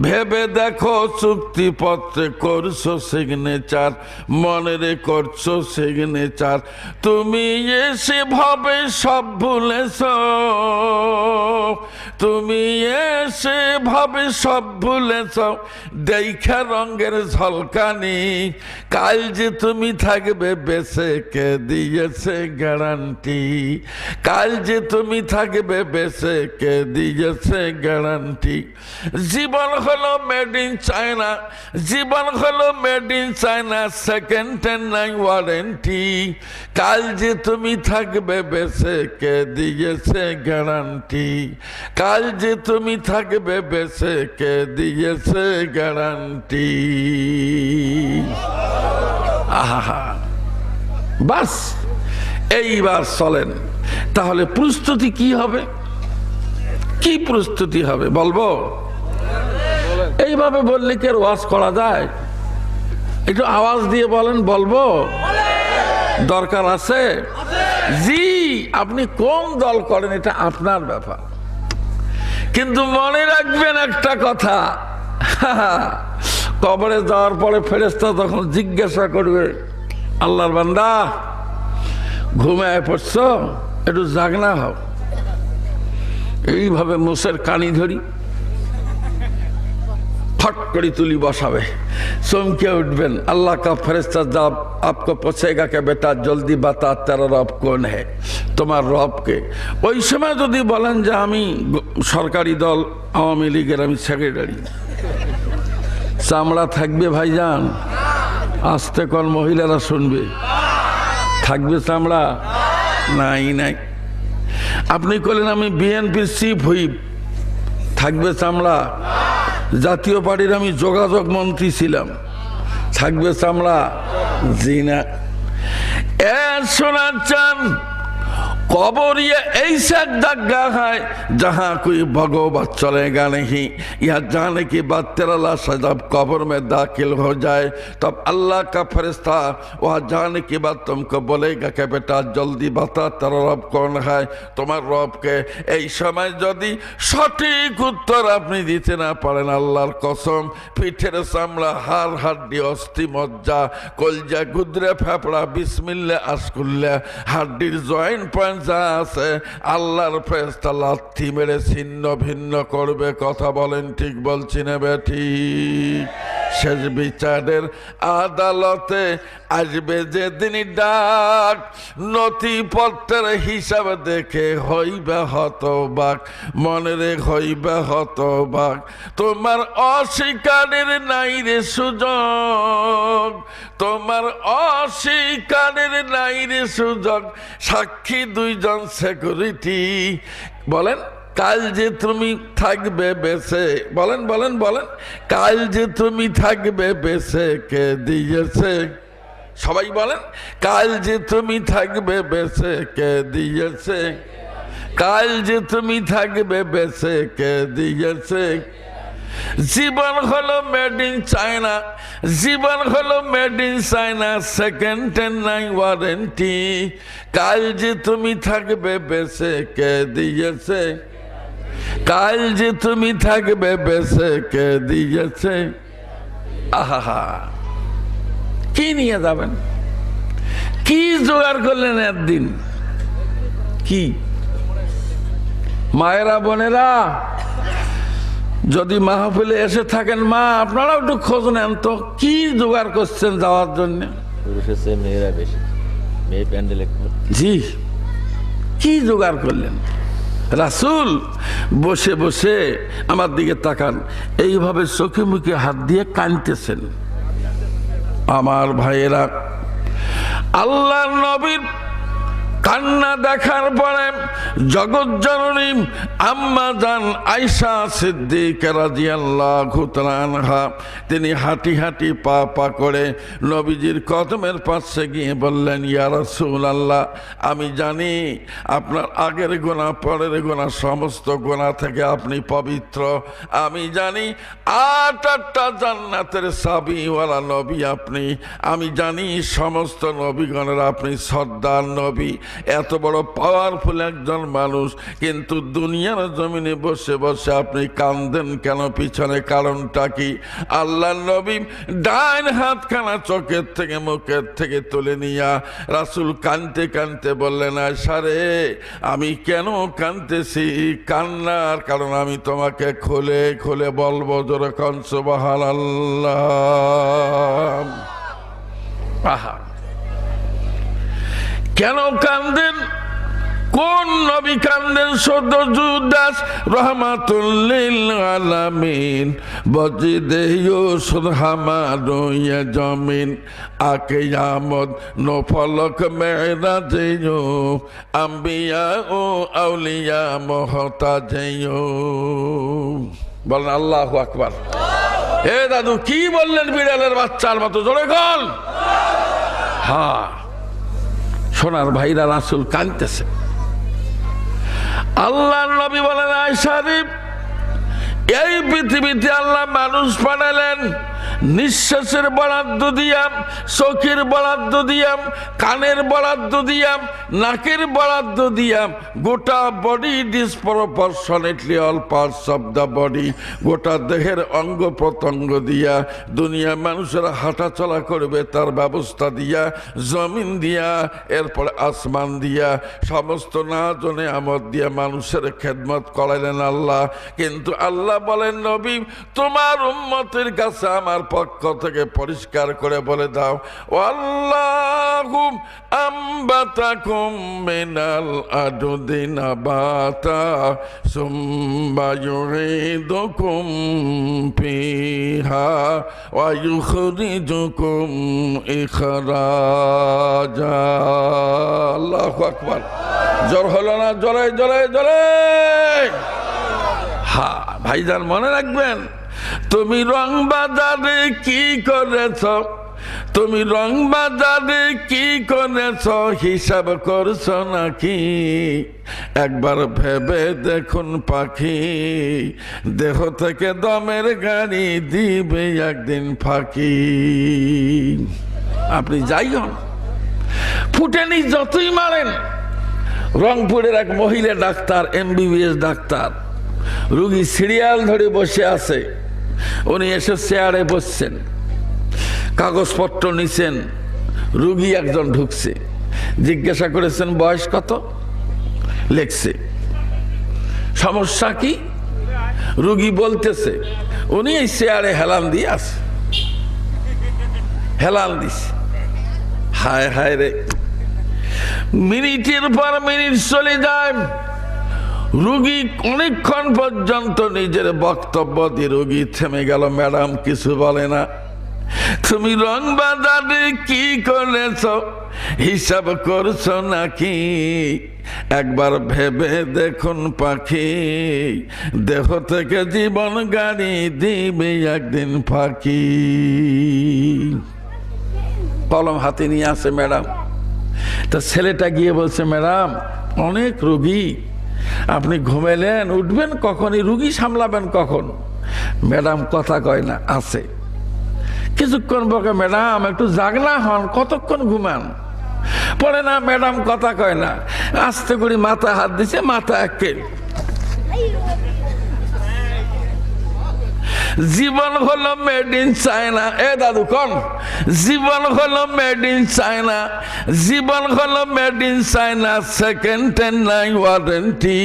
ভেবে দেখো চুক্তিপত্রে করছো সিগনেচার, মনে করছো সিগনেচার। তুমি এসে ভাবে সব ভুলেছ, তুমি এসে ভাবে সব ভুলেছ, দেখা রঙের ঝলকানি, কাল যে তুমি থাকবে বেঁচে কে দিয়েছে গ্যারান্টি, কাল যে তুমি থাকবে বেঁচে কে দিয়েছে গ্যারান্টি জীবন হলো মেড ইন চায়না জীবন হলো made in China second hand নাই ওয়ারেন্টি কাল যে তুমি থাকবে বেঁচে কে দিয়েছে গ্যারান্টি কাল যে তুমি থাকবে বেঁচে কে দিয়েছে গ্যারান্টি আহা বাস এইবার চলেন তাহলে প্রস্তুতি কি হবে কি প্রস্তুতি হবে বলবো এইভাবে বললে কি আর ওয়াজ করা যায় একটু আওয়াজ দিয়ে বলেন বলবো দরকার আছে জি আপনি কোন দল করেন এটা আপনার ব্যাপার কিন্তু মনে রাখবেন একটা কথা কবরে যাওয়ার পরে ফেরেশতা তখন জিজ্ঞাসা করবে আল্লাহর বান্দা ঘুমায় পড়ছ একটু জাগনা হও এইভাবে মুসের কানি ধরি फट करी तुली बसावे चमके उठबेन अल्लाह का फरिश्ता जब आपको पूछेगा कि बेटा जल्दी बता तेरा रब कौन है तुम्हार रब के ওই সময় যদি বলেন যে আমি সরকারি দল আওয়ামী লীগের আমি সেক্রেটারি চামড়া থাকবে ভাইজান আস্তে কোন মহিলারা শুনবে থাকবে চামড়া নাই নাই আপনি বলেন আমি বিএনপির চিফ হুইপ থাকবে চামড়া জাতীয় পার্টির আমি যোগাযোগ মন্ত্রী ছিলাম থাকবে চামড়া জি না শোনা চান कबर ये ऐसा जगह है जहाँ कोई भगवत चलेगा नहीं यह जाने के बाद तेरा लाश जब कब्र में दाखिल हो जाए तब अल्लाह का फरिश्ता वहाँ जाने के बाद तुमको बोलेगा कि बेटा जल्दी बता तेरा रब कौन है तुम्हार रब के এই সময় যদি সঠিক উত্তর আপনি দিতে না পারেন আল্লাহর কসম পিঠের চামড়া হাড় হাড্ডি অস্থি মজ্জা কলজা গুদরে ফেফড়া বিসমিল্লাহ আসকুল্লাহ হাড্ডির জয়েন্ট পয়েন্ট যা আছে আল্লাহর ফেরেশতা লাথি মেরে ছিন্ন ভিন্ন করবে কথা বলেন ঠিক বলছি না বেঠিক শেষ বিচারের আদালতে আসবে যেদিন ডাক নথিপত্রের হিসাব দেখে হইবে হতবাক মনে রে হইবে হতবাক তোমার অস্বীকারের নাই রে সুযোগ তোমার অস্বীকারের নাই রে সুযোগ সাক্ষী দুইজন সিকিউরিটি বলেন কাল যে তুমি থাকবে বেঁচে বলেন বলেন বলেন কাল যে তুমি থাকবে বেঁচে কে দিয়েছে সবাই বলেন কাল যে তুমি থাকবে বেঁচে কে দিয়েছে কাল যে তুমি থাকবে বেঁচে কে দিয়েছে জীবন হলো মেড ইন চায়না জীবন হলো made in China second hand নাই ওয়ারেন্টি কাল যে তুমি থাকবে বেঁচে কে দিয়েছে কাল যে তুমি থাকবে বেঁচে কে দিয়েছে আহা কি নিয়ে যাবেন কি জোগাড় করলেন একদিন কি মায়েরা বোনেরা যদি মাহফিলে এসে থাকেন মা আপনারাও একটু খোঁজ নেন তো কি জোগাড় করছেন যাওয়ার জন্য পুরুষের চেয়ে মেয়েরা বেশি মেয়ে প্যান্ডেলে জি কি জোগাড় করলেন রাসূল বসে বসে আমার দিকে তাকান এইভাবে চোখে মুখে হাত দিয়ে কাঁদতেছেন আমার ভাইয়েরা আল্লাহর নবীর কান্না দেখার পরে জগৎ জননী আম্মা জান আয়েশা সিদ্দিকা রাদিয়াল্লাহু তাআলা আনহা তিনি হাঁটি হাঁটি পা পা করে নবীজির কদমের পাশে গিয়ে বললেন ইয়া রাসূলুল্লাহ আমি জানি আপনার আগের গুনাহ পরের গুনাহ সমস্ত গুনাহ থেকে আপনি পবিত্র আমি জানি আটটা জান্নাতের চাবিওয়ালা নবী আপনি আমি জানি সমস্ত নবীগণের আপনি সর্দার নবী এত বড় পাওয়ারফুল একজন মানুষ কিন্তু দুনিয়ার জমিনে বসে বসে আপনি কাঁদেন কেন পিছনে কারণটা কি আল্লাহর নবী ডাইন হাতখানা চোখের থেকে মুখের থেকে তুলে নিয়া রাসূল কাঁদতে কাঁদতে বললেন আয়েশা রে আমি কেন কাঁদতেছি কান্নার কারণ আমি তোমাকে খুলে খুলে বলবো জোরে কোন সুবহানাল্লাহ আহা কেন কাঁদেন কোন নবী কান্দেন সদজুদাস রহমাতুল লিল আলামিন বজদে ইউসুফ হামারো ইয়া জমিন আকিয়ামত নো ফলক মেরাজেও আম্বিয়া ও আউলিয়া মুহতাজেও। বলেন আল্লাহু আকবার। এ দাদু কি বললেন বিড়ালের বাচ্চার মতো, জোরে বল। হ্যাঁ, সোনার ভাইরা রাসূল কাঁদতেছে। আল্লাহর নবী বলেন আয়েশা রে, এই পৃথিবীতে আল্লাহ মানুষ পাঠালেন নিঃশ্বাসের বরাদ্দ দিয়াম, চোখের বরাদ্দ দিয়াম, কানের বরাদ্দ দিয়াম, নাকের বরাদ্দ দিয়াম, গোটা body disproportionately all parts of the body, গোটা দেহের অঙ্গ প্রত্যঙ্গ দিয়া দুনিয়া মানুষেরা হাঁটা চলা করবে তার ব্যবস্থা দিয়া, জমিন দিয়া, এরপরে আসমান দিয়া, সমস্ত না জনে আমদ দিয়া মানুষের খেদমত করাইলেন আল্লাহ। কিন্তু আল্লাহ বলেন নবী, তোমার উম্মতের কাছে আমার পক্ষ থেকে পরিষ্কার করে বলে দাও, আল্লাহু আমবাতাকুম মিনাল আরদি নাবাতা সুম্মা ইউঈদুকুম ফিহা ওয়া ইউখরিজুকুম ইখরাজা। আল্লাহু আকবার। জোর হলো না? জোরে জোরে জোরে। হ্যাঁ ভাইজান, মনে রাখবেন, তুমি রং বাজারে কি করেছ, তুমি রং বাজারে কি করেছ হিসাব করছো নাকি? একবার ভেবে দেখুন পাখি, দেহ থেকে দমের গাড়ি দিবে একদিন ফাঁকি। আপনি যাই হন, ফুটেনি যতই মারেন। রংপুরের এক মহিলা ডাক্তার, MBBS ডাক্তার, রুগী সিরিয়াল ধরে বসে আছে। উনি এসে চেয়ারে বসছেন, কাগজপত্র নিছেন। রুগী একজন ঢুকছে, জিজ্ঞাসা করেছেন বয়স কত, লেখছে। সমস্যা কি রুগী বলতেছে, উনি এই চেয়ারে হেলান দিয়ে আছে, হেলান দিছে। হায় হায় রে, মিনিটের পর মিনিট চলে যায়। রুগী অনেকক্ষণ পর্যন্ত নিজের বক্তব্য দিয়ে রুগী থেমে গেল। ম্যাডাম কিছু বলে না। তুমি রং বাজারে কি করেছ হিসাব করছো নাকি? একবার ভেবে দেখুন পাখি, দেহ থেকে জীবন গাড়ি দিবে একদিন ফাঁকি। কলম হাতে নিয়ে আসে ম্যাডাম। তা ছেলেটা গিয়ে বলছে, ম্যাডাম অনেক রুগী, আপনি ঘুমেলেন, উঠবেন কখন, এই রুগী সামলাবেন কখন? ম্যাডাম কথা কয় না, আছে। কিছুক্ষণ বকে, ম্যাডাম একটু জাগনা হন, কতক্ষণ ঘুমান? পড়ে না, ম্যাডাম কথা কয় না। আস্তে করে মাথা হাত দিছে, মাথা একে। জীবন হলো মেড ইন চায়না। এ দাদু কন, জীবন হলো মেড ইন চায়না, জীবন হলো made in China, second hand নাই ওয়ারেন্টি।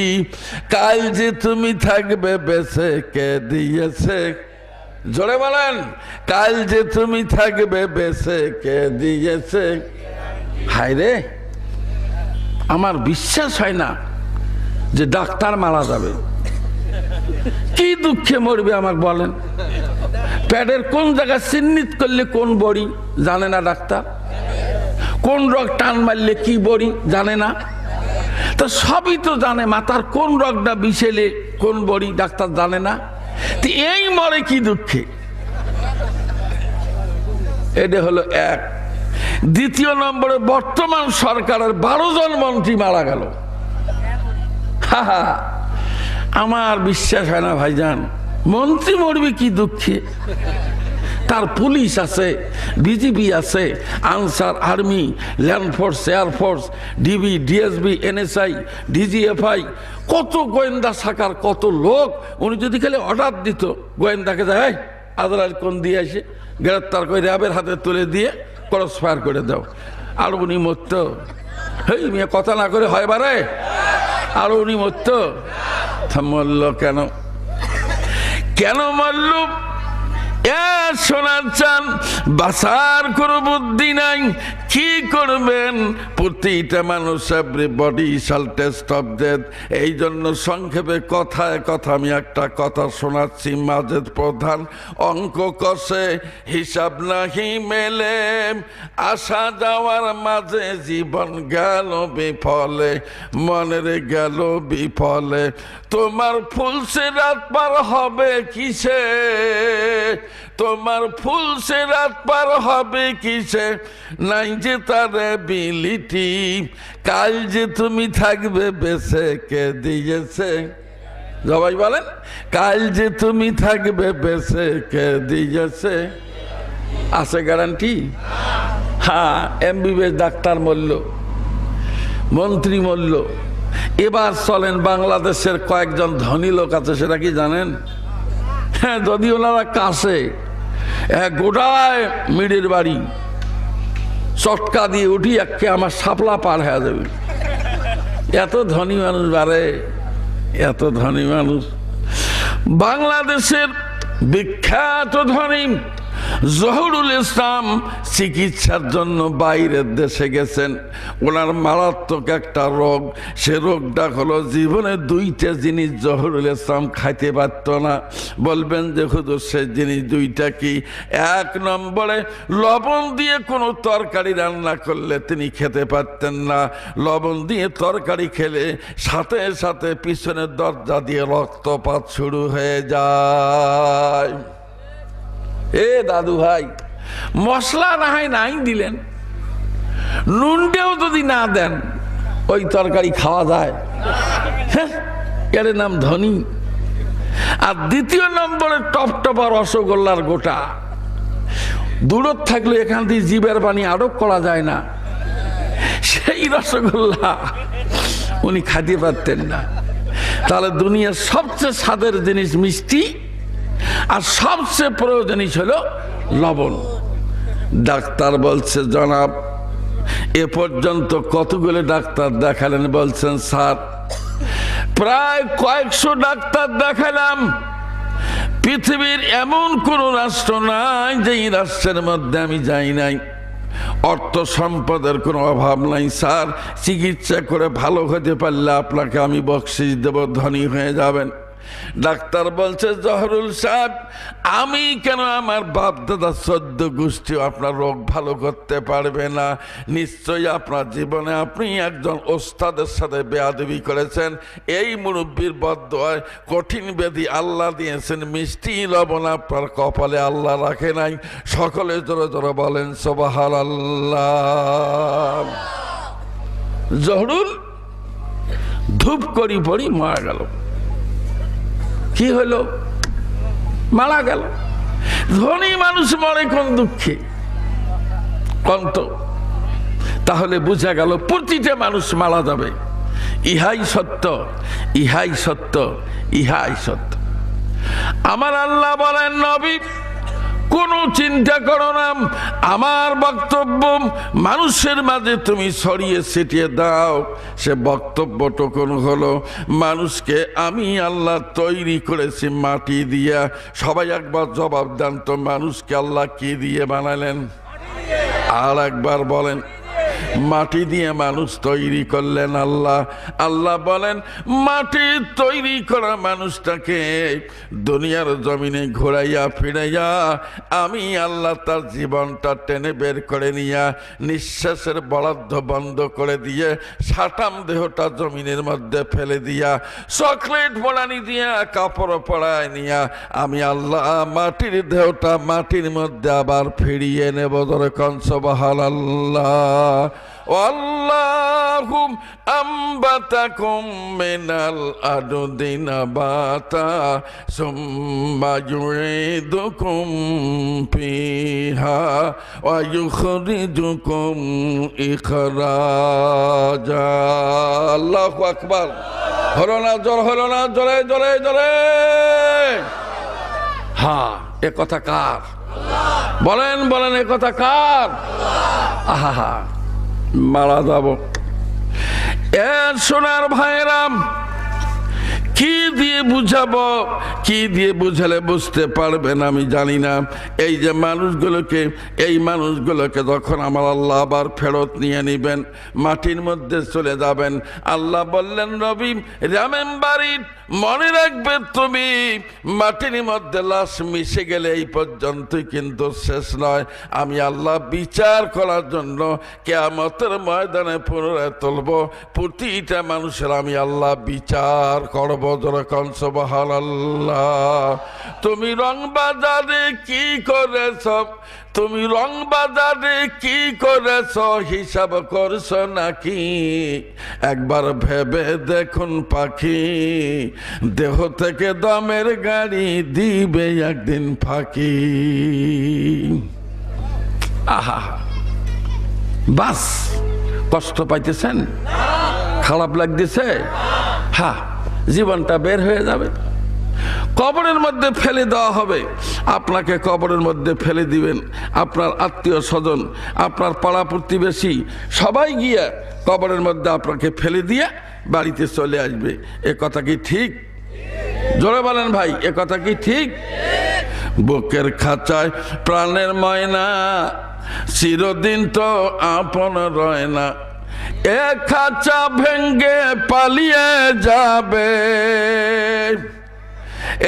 কাল যে তুমি থাকবে বেঁচে কে দিয়েছে? জোরে বলেন, কাল যে তুমি থাকবে বেঁচে কে দিয়েছে? হায় রে, আমার বিশ্বাস হয় না যে ডাক্তার মারা যাবে। কি দুঃখে মরবে আমাকে বলেন? পেটের কোন জায়গা চিহ্নিত করলে কোন বড়ি জানে না ডাক্তার? কোন রোগ টান মারলে কি বড়ি জানে না? তো সবই তো জানে, মাথার কোন রোগটা বিষেলে কোন বড়ি ডাক্তার জানে না। তো এই মরে কি দুঃখে? এটা হলো এক। দ্বিতীয় নম্বরে, বর্তমান সরকারের 12 জন মন্ত্রী মারা গেল। আমার বিশ্বাস হয় না ভাইজান, মন্ত্রী মরবে কি দুঃখে? তার পুলিশ আছে, বিজিবি আছে, answer, army, land force, air force, DB, DSB, NSI, DGFI, কত গোয়েন্দা শাখার কত লোক। উনি যদি খালি অর্ডার দিত, গোয়েন্দাকে যায় আদালত কোন দিয়ে এসে গ্রেপ্তার করে র্যাবের হাতে তুলে দিয়ে ক্রস ফায়ার করে দাও, আর উনি মরত। হেই মেয়ে কথা না করে হয় বারে, আর উনি মরত। মরল কেন? কেন মরল? শোনার চান বাসার কোনো বুদ্ধি নাই, কি করবেন? প্রতিটা মানুষ, এভরিবডি শাল টেস্ট অফ ডেথ। এই জন্য সংক্ষেপে কথায় কথা আমি একটা কথা শোনাচ্ছি। মাজেদ প্রধান অঙ্ক কষে হিসাব নাহি মেলে, আসা যাওয়ার মাঝে জীবন গেল বিফলে, মনের গেল বিফলে। তোমার ফুলসে রাত পার হবে কিসে, তোমার ফুলসে রাত পার হবে কিসে, নাই যে তার বিলিটি, কাল যে তুমি থাকবে বেঁচে কে দিয়েছে। সবাই বলেন, কাল যে তুমি থাকবে বেঁচে কে দিয়েছে। আছে গ্যারান্টি? হ্যাঁ, এমবিবিএস ডাক্তার মরল, মন্ত্রী মরল। এবার চলেন, বাংলাদেশের কয়েকজন ধনী লোক আছে, সেটা কি জানেন? হ্যাঁ, যদি ওনারা কাছে গোটায় মিড়ের বাড়ি চটকা দিয়ে উঠি একে আমার শাপলা পার হয়ে যাবে। এত ধনী মানুষ বারে, এত ধনী মানুষ। বাংলাদেশের বিখ্যাত ধনী জহুরুল ইসলাম চিকিৎসার জন্য বাইরের দেশে গেছেন। ওনার মারাত্মক একটা রোগ, সে রোগটা হলো জীবনে দুইটা জিনিস জহুরুল ইসলাম খাইতে পারত না। বলবেন যে হুজুর সে জিনিস দুইটা কি? এক নম্বরে লবণ দিয়ে কোনো তরকারি রান্না করলে তিনি খেতে পারতেন না। লবণ দিয়ে তরকারি খেলে সাথে সাথে পিছনের দরজা দিয়ে রক্তপাত শুরু হয়ে যায়। এ দাদু ভাই, মশলা না হয় নাই দিলেন, নুনটাও যদি না দেন ওই তরকারি খাওয়া যায়? হ্যাঁ, এর নাম ধনী। আর দ্বিতীয় নম্বরে টপটপা রসগোল্লার গোটা, দূরত থাকলে এখান থেকে জিবের পানি আটক করা যায় না, সেই রসগোল্লা উনি খাইতে পারতেন না। তাহলে দুনিয়ার সবচেয়ে স্বাদের জিনিস মিষ্টি, আর সবচেয়ে প্রয়োজনীয় হলো লবণ। ডাক্তার বলছে, জনাব এ পর্যন্ত কতগুলো ডাক্তার দেখালেন? বলছেন, স্যার প্রায় কয়েকশো ডাক্তার দেখালাম। পৃথিবীর এমন কোন রাষ্ট্র নাই যেই রাষ্ট্রের মধ্যে আমি যাই নাই। অর্থ সম্পদের কোনো অভাব নাই স্যার, চিকিৎসা করে ভালো হতে পারলে আপনাকে আমি বকশিশ দেব, ধনী হয়ে যাবেন। ডাক্তার বলছে, জহরুল সাহেব আমি কেন, আমার বাপ দাদা 14 গোষ্ঠী আপনার রোগ ভালো করতে পারবে না। নিশ্চয়ই আপনার জীবনে আপনি একজন ওস্তাদের সাথে বেয়াদবি করেছেন। এই মুরব্বীর বদদোয়ায় কঠিন ব্যাধি আল্লাহ দিয়েছেন, মিষ্টি লবণ আপনার কপালে আল্লাহ রাখে নাই। সকলে জোরে জোরে বলেন সুবহানাল্লাহ। জহরুল ধূপ করি পড়ি মারা গেল। কি হলো? মারা গেল। ধনী মানুষ মরে কোন দুঃখে? কন্ত। তাহলে বোঝা গেল প্রতিটা মানুষ মারা যাবে। ইহাই সত্য, ইহাই সত্য, ইহাই সত্য। আমার আল্লাহ বলেন, নবী কোনো চিন্তা করো না, আমার বক্তব্য মানুষের মাঝে তুমি ছড়িয়ে ছিটিয়ে দাও। সে বক্তব্যটুকুন হলো, মানুষকে আমি আল্লাহ তৈরি করেছি মাটি দিয়া। সবাই একবার জবাব দেন তো, মানুষকে আল্লাহ কি দিয়ে বানালেন? আর একবার বলেন, মাটি দিয়ে মানুষ তৈরি করলেন আল্লাহ। আল্লাহ বলেন, মাটি তৈরি করা মানুষটাকে দুনিয়ার জমিনে ঘোরাইয়া ফিরাইয়া আমি আল্লাহ তার জীবনটা টেনে বের করে নিয়া নিঃশ্বাসের বরাদ্দ বন্ধ করে দিয়ে সাটাম দেহটা জমিনের মধ্যে ফেলে দিয়া চকলেট পড়ানি দিয়া কাপড় পড়ায় নিয়া আমি আল্লাহ মাটির দেহটা মাটির মধ্যে আবার ফিরিয়ে নেব। ধরে কন সুবহানাল্লাহ। আল্লাহুম আম্বাতাকুম মিনাল আরদি নাবাতা সুম্মা ইউঈদুকুম ফিহা ওয়া ইউখরিজুকুম ইখরাজা। আল্লাহু আকবার। হলো না জোর, হলো না জোরে জোরে জোরে। হ্যাঁ, এ কথা কার? বলেন বলেন, এ কথা কার? আহা, মারা যাব। এর সোনার ভাইরাম, কি দিয়ে বুঝাবো, কি দিয়ে বুঝালে বুঝতে পারবেন আমি জানি না। এই যে মানুষগুলোকে যখন আমার আল্লাহ আবার ফেরত নিয়ে নিবেন, মাটির মধ্যে চলে যাবেন, আল্লাহ বললেন নবী রিমেম্বার ইট, মনে রাখবে তুমি মাটির মধ্যে লাশ মিশে গেলে এই পর্যন্তই কিন্তু শেষ নয়। আমি আল্লাহ বিচার করার জন্য কিয়ামতের ময়দানে পুনরায় তুলব, প্রতিটা মানুষের আমি আল্লাহ বিচার করব। যখন সুবহানাল্লাহ। তুমি রং বাজারে কি করেছ, তুমি রং বাজারে কি করেছ, হিসাব করছো নাকি? একবার ভেবে দেখুন পাখি, দেহ থেকে দমের গাড়ি দিবে একদিন ফাঁকি। আহা, বাস কষ্ট পাইতেছেন, খারাপ লাগতেছে, হ্যাঁ জীবনটা বের হয়ে যাবে, কবরের মধ্যে ফেলে দেওয়া হবে। আপনাকে কবরের মধ্যে ফেলে দিবেন, আপনার আত্মীয় স্বজন, আপনার পাড়া প্রতিবেশী সবাই গিয়া কবরের মধ্যে আপনাকে ফেলে দিয়ে বাড়িতে চলে আসবে। এ কথা কি ঠিক? জোরে বলেন ভাই, এ কথা কি ঠিক? বুকের খাঁচায় প্রাণের ময়না, চিরদিন তো আপন রয় না, এ খাঁচা ভেঙ্গে পালিয়ে যাবে,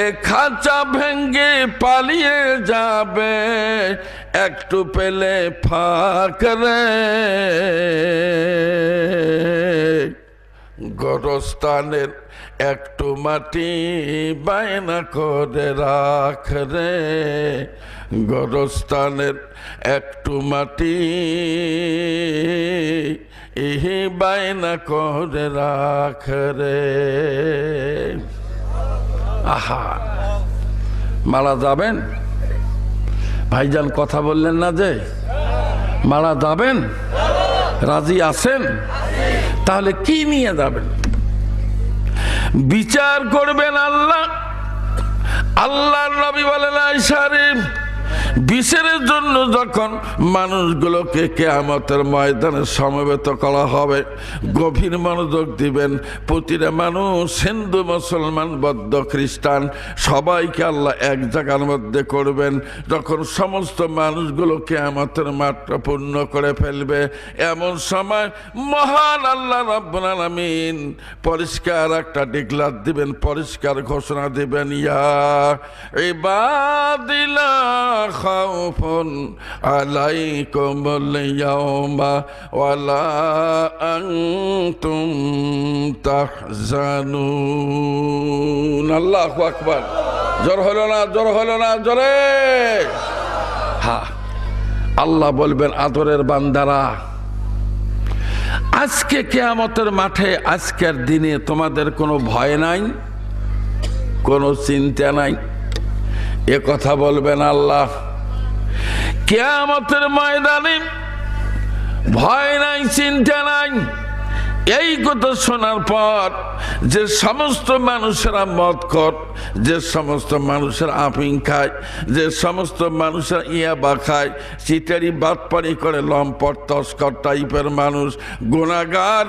এ খাঁচা ভেঙ্গে পালিয়ে যাবে, একটু পেলে ফাঁক রে, গোরস্থানের একটু মাটি বায়না করে রাখ রে, গোরস্থানের একটু মাটি ইহি বায়না করে রাখ রে। আহা, মারা যাবেন ভাইজান, কথা বললেন না যে মারা যাবেন? রাজি আছেন? তাহলে কি নিয়ে যাবেন? বিচার করবেন আল্লাহ। আল্লাহর নবী বলেন আয়সারিফ, বিচারের জন্য যখন মানুষগুলোকে কিয়ামতের ময়দানে সমবেত করা হবে, গভীর মনোযোগ দিবেন। প্রতিটা মানুষ, হিন্দু, মুসলমান, বৌদ্ধ, খ্রিস্টান, সবাইকে আল্লাহ এক জায়গার মধ্যে করবেন। যখন সমস্ত মানুষগুলো কিয়ামতের মাঠটা পূর্ণ করে ফেলবে, এমন সময় মহান আল্লাহ রাব্বুল আলামিন পরিষ্কার একটা ডিক্লার দিবেন, পরিষ্কার ঘোষণা দিবেন, ইয়া ইবাদিল্লাহ খাউফুন আলাইকুমুল ইয়াওমা ওয়ালা আনতুম তাহজানুন। আল্লাহু আকবার। জোর হলো না, জোর হলো না, জোরে। হ্যাঁ, আল্লাহ বলবেন, আদরের বান্দারা, আজকে কিয়ামতের মাঠে, আজকের দিনে তোমাদের কোনো ভয় নাই, কোনো চিন্তা নাই। এ কথা বলবেন আল্লাহ। কিয়ামতের ময়দানে ভয় নাই, চিন্তা নাই। এই কথা শোনার পর যে সমস্ত মানুষেরা মদ খর, যে সমস্ত মানুষের আফিং খায়, যে সমস্ত মানুষের ইয়াবা খায়, চিটারি বাটপাড়ি করে, লম্পট তস্কর টাইপের মানুষ, গুনাহগার,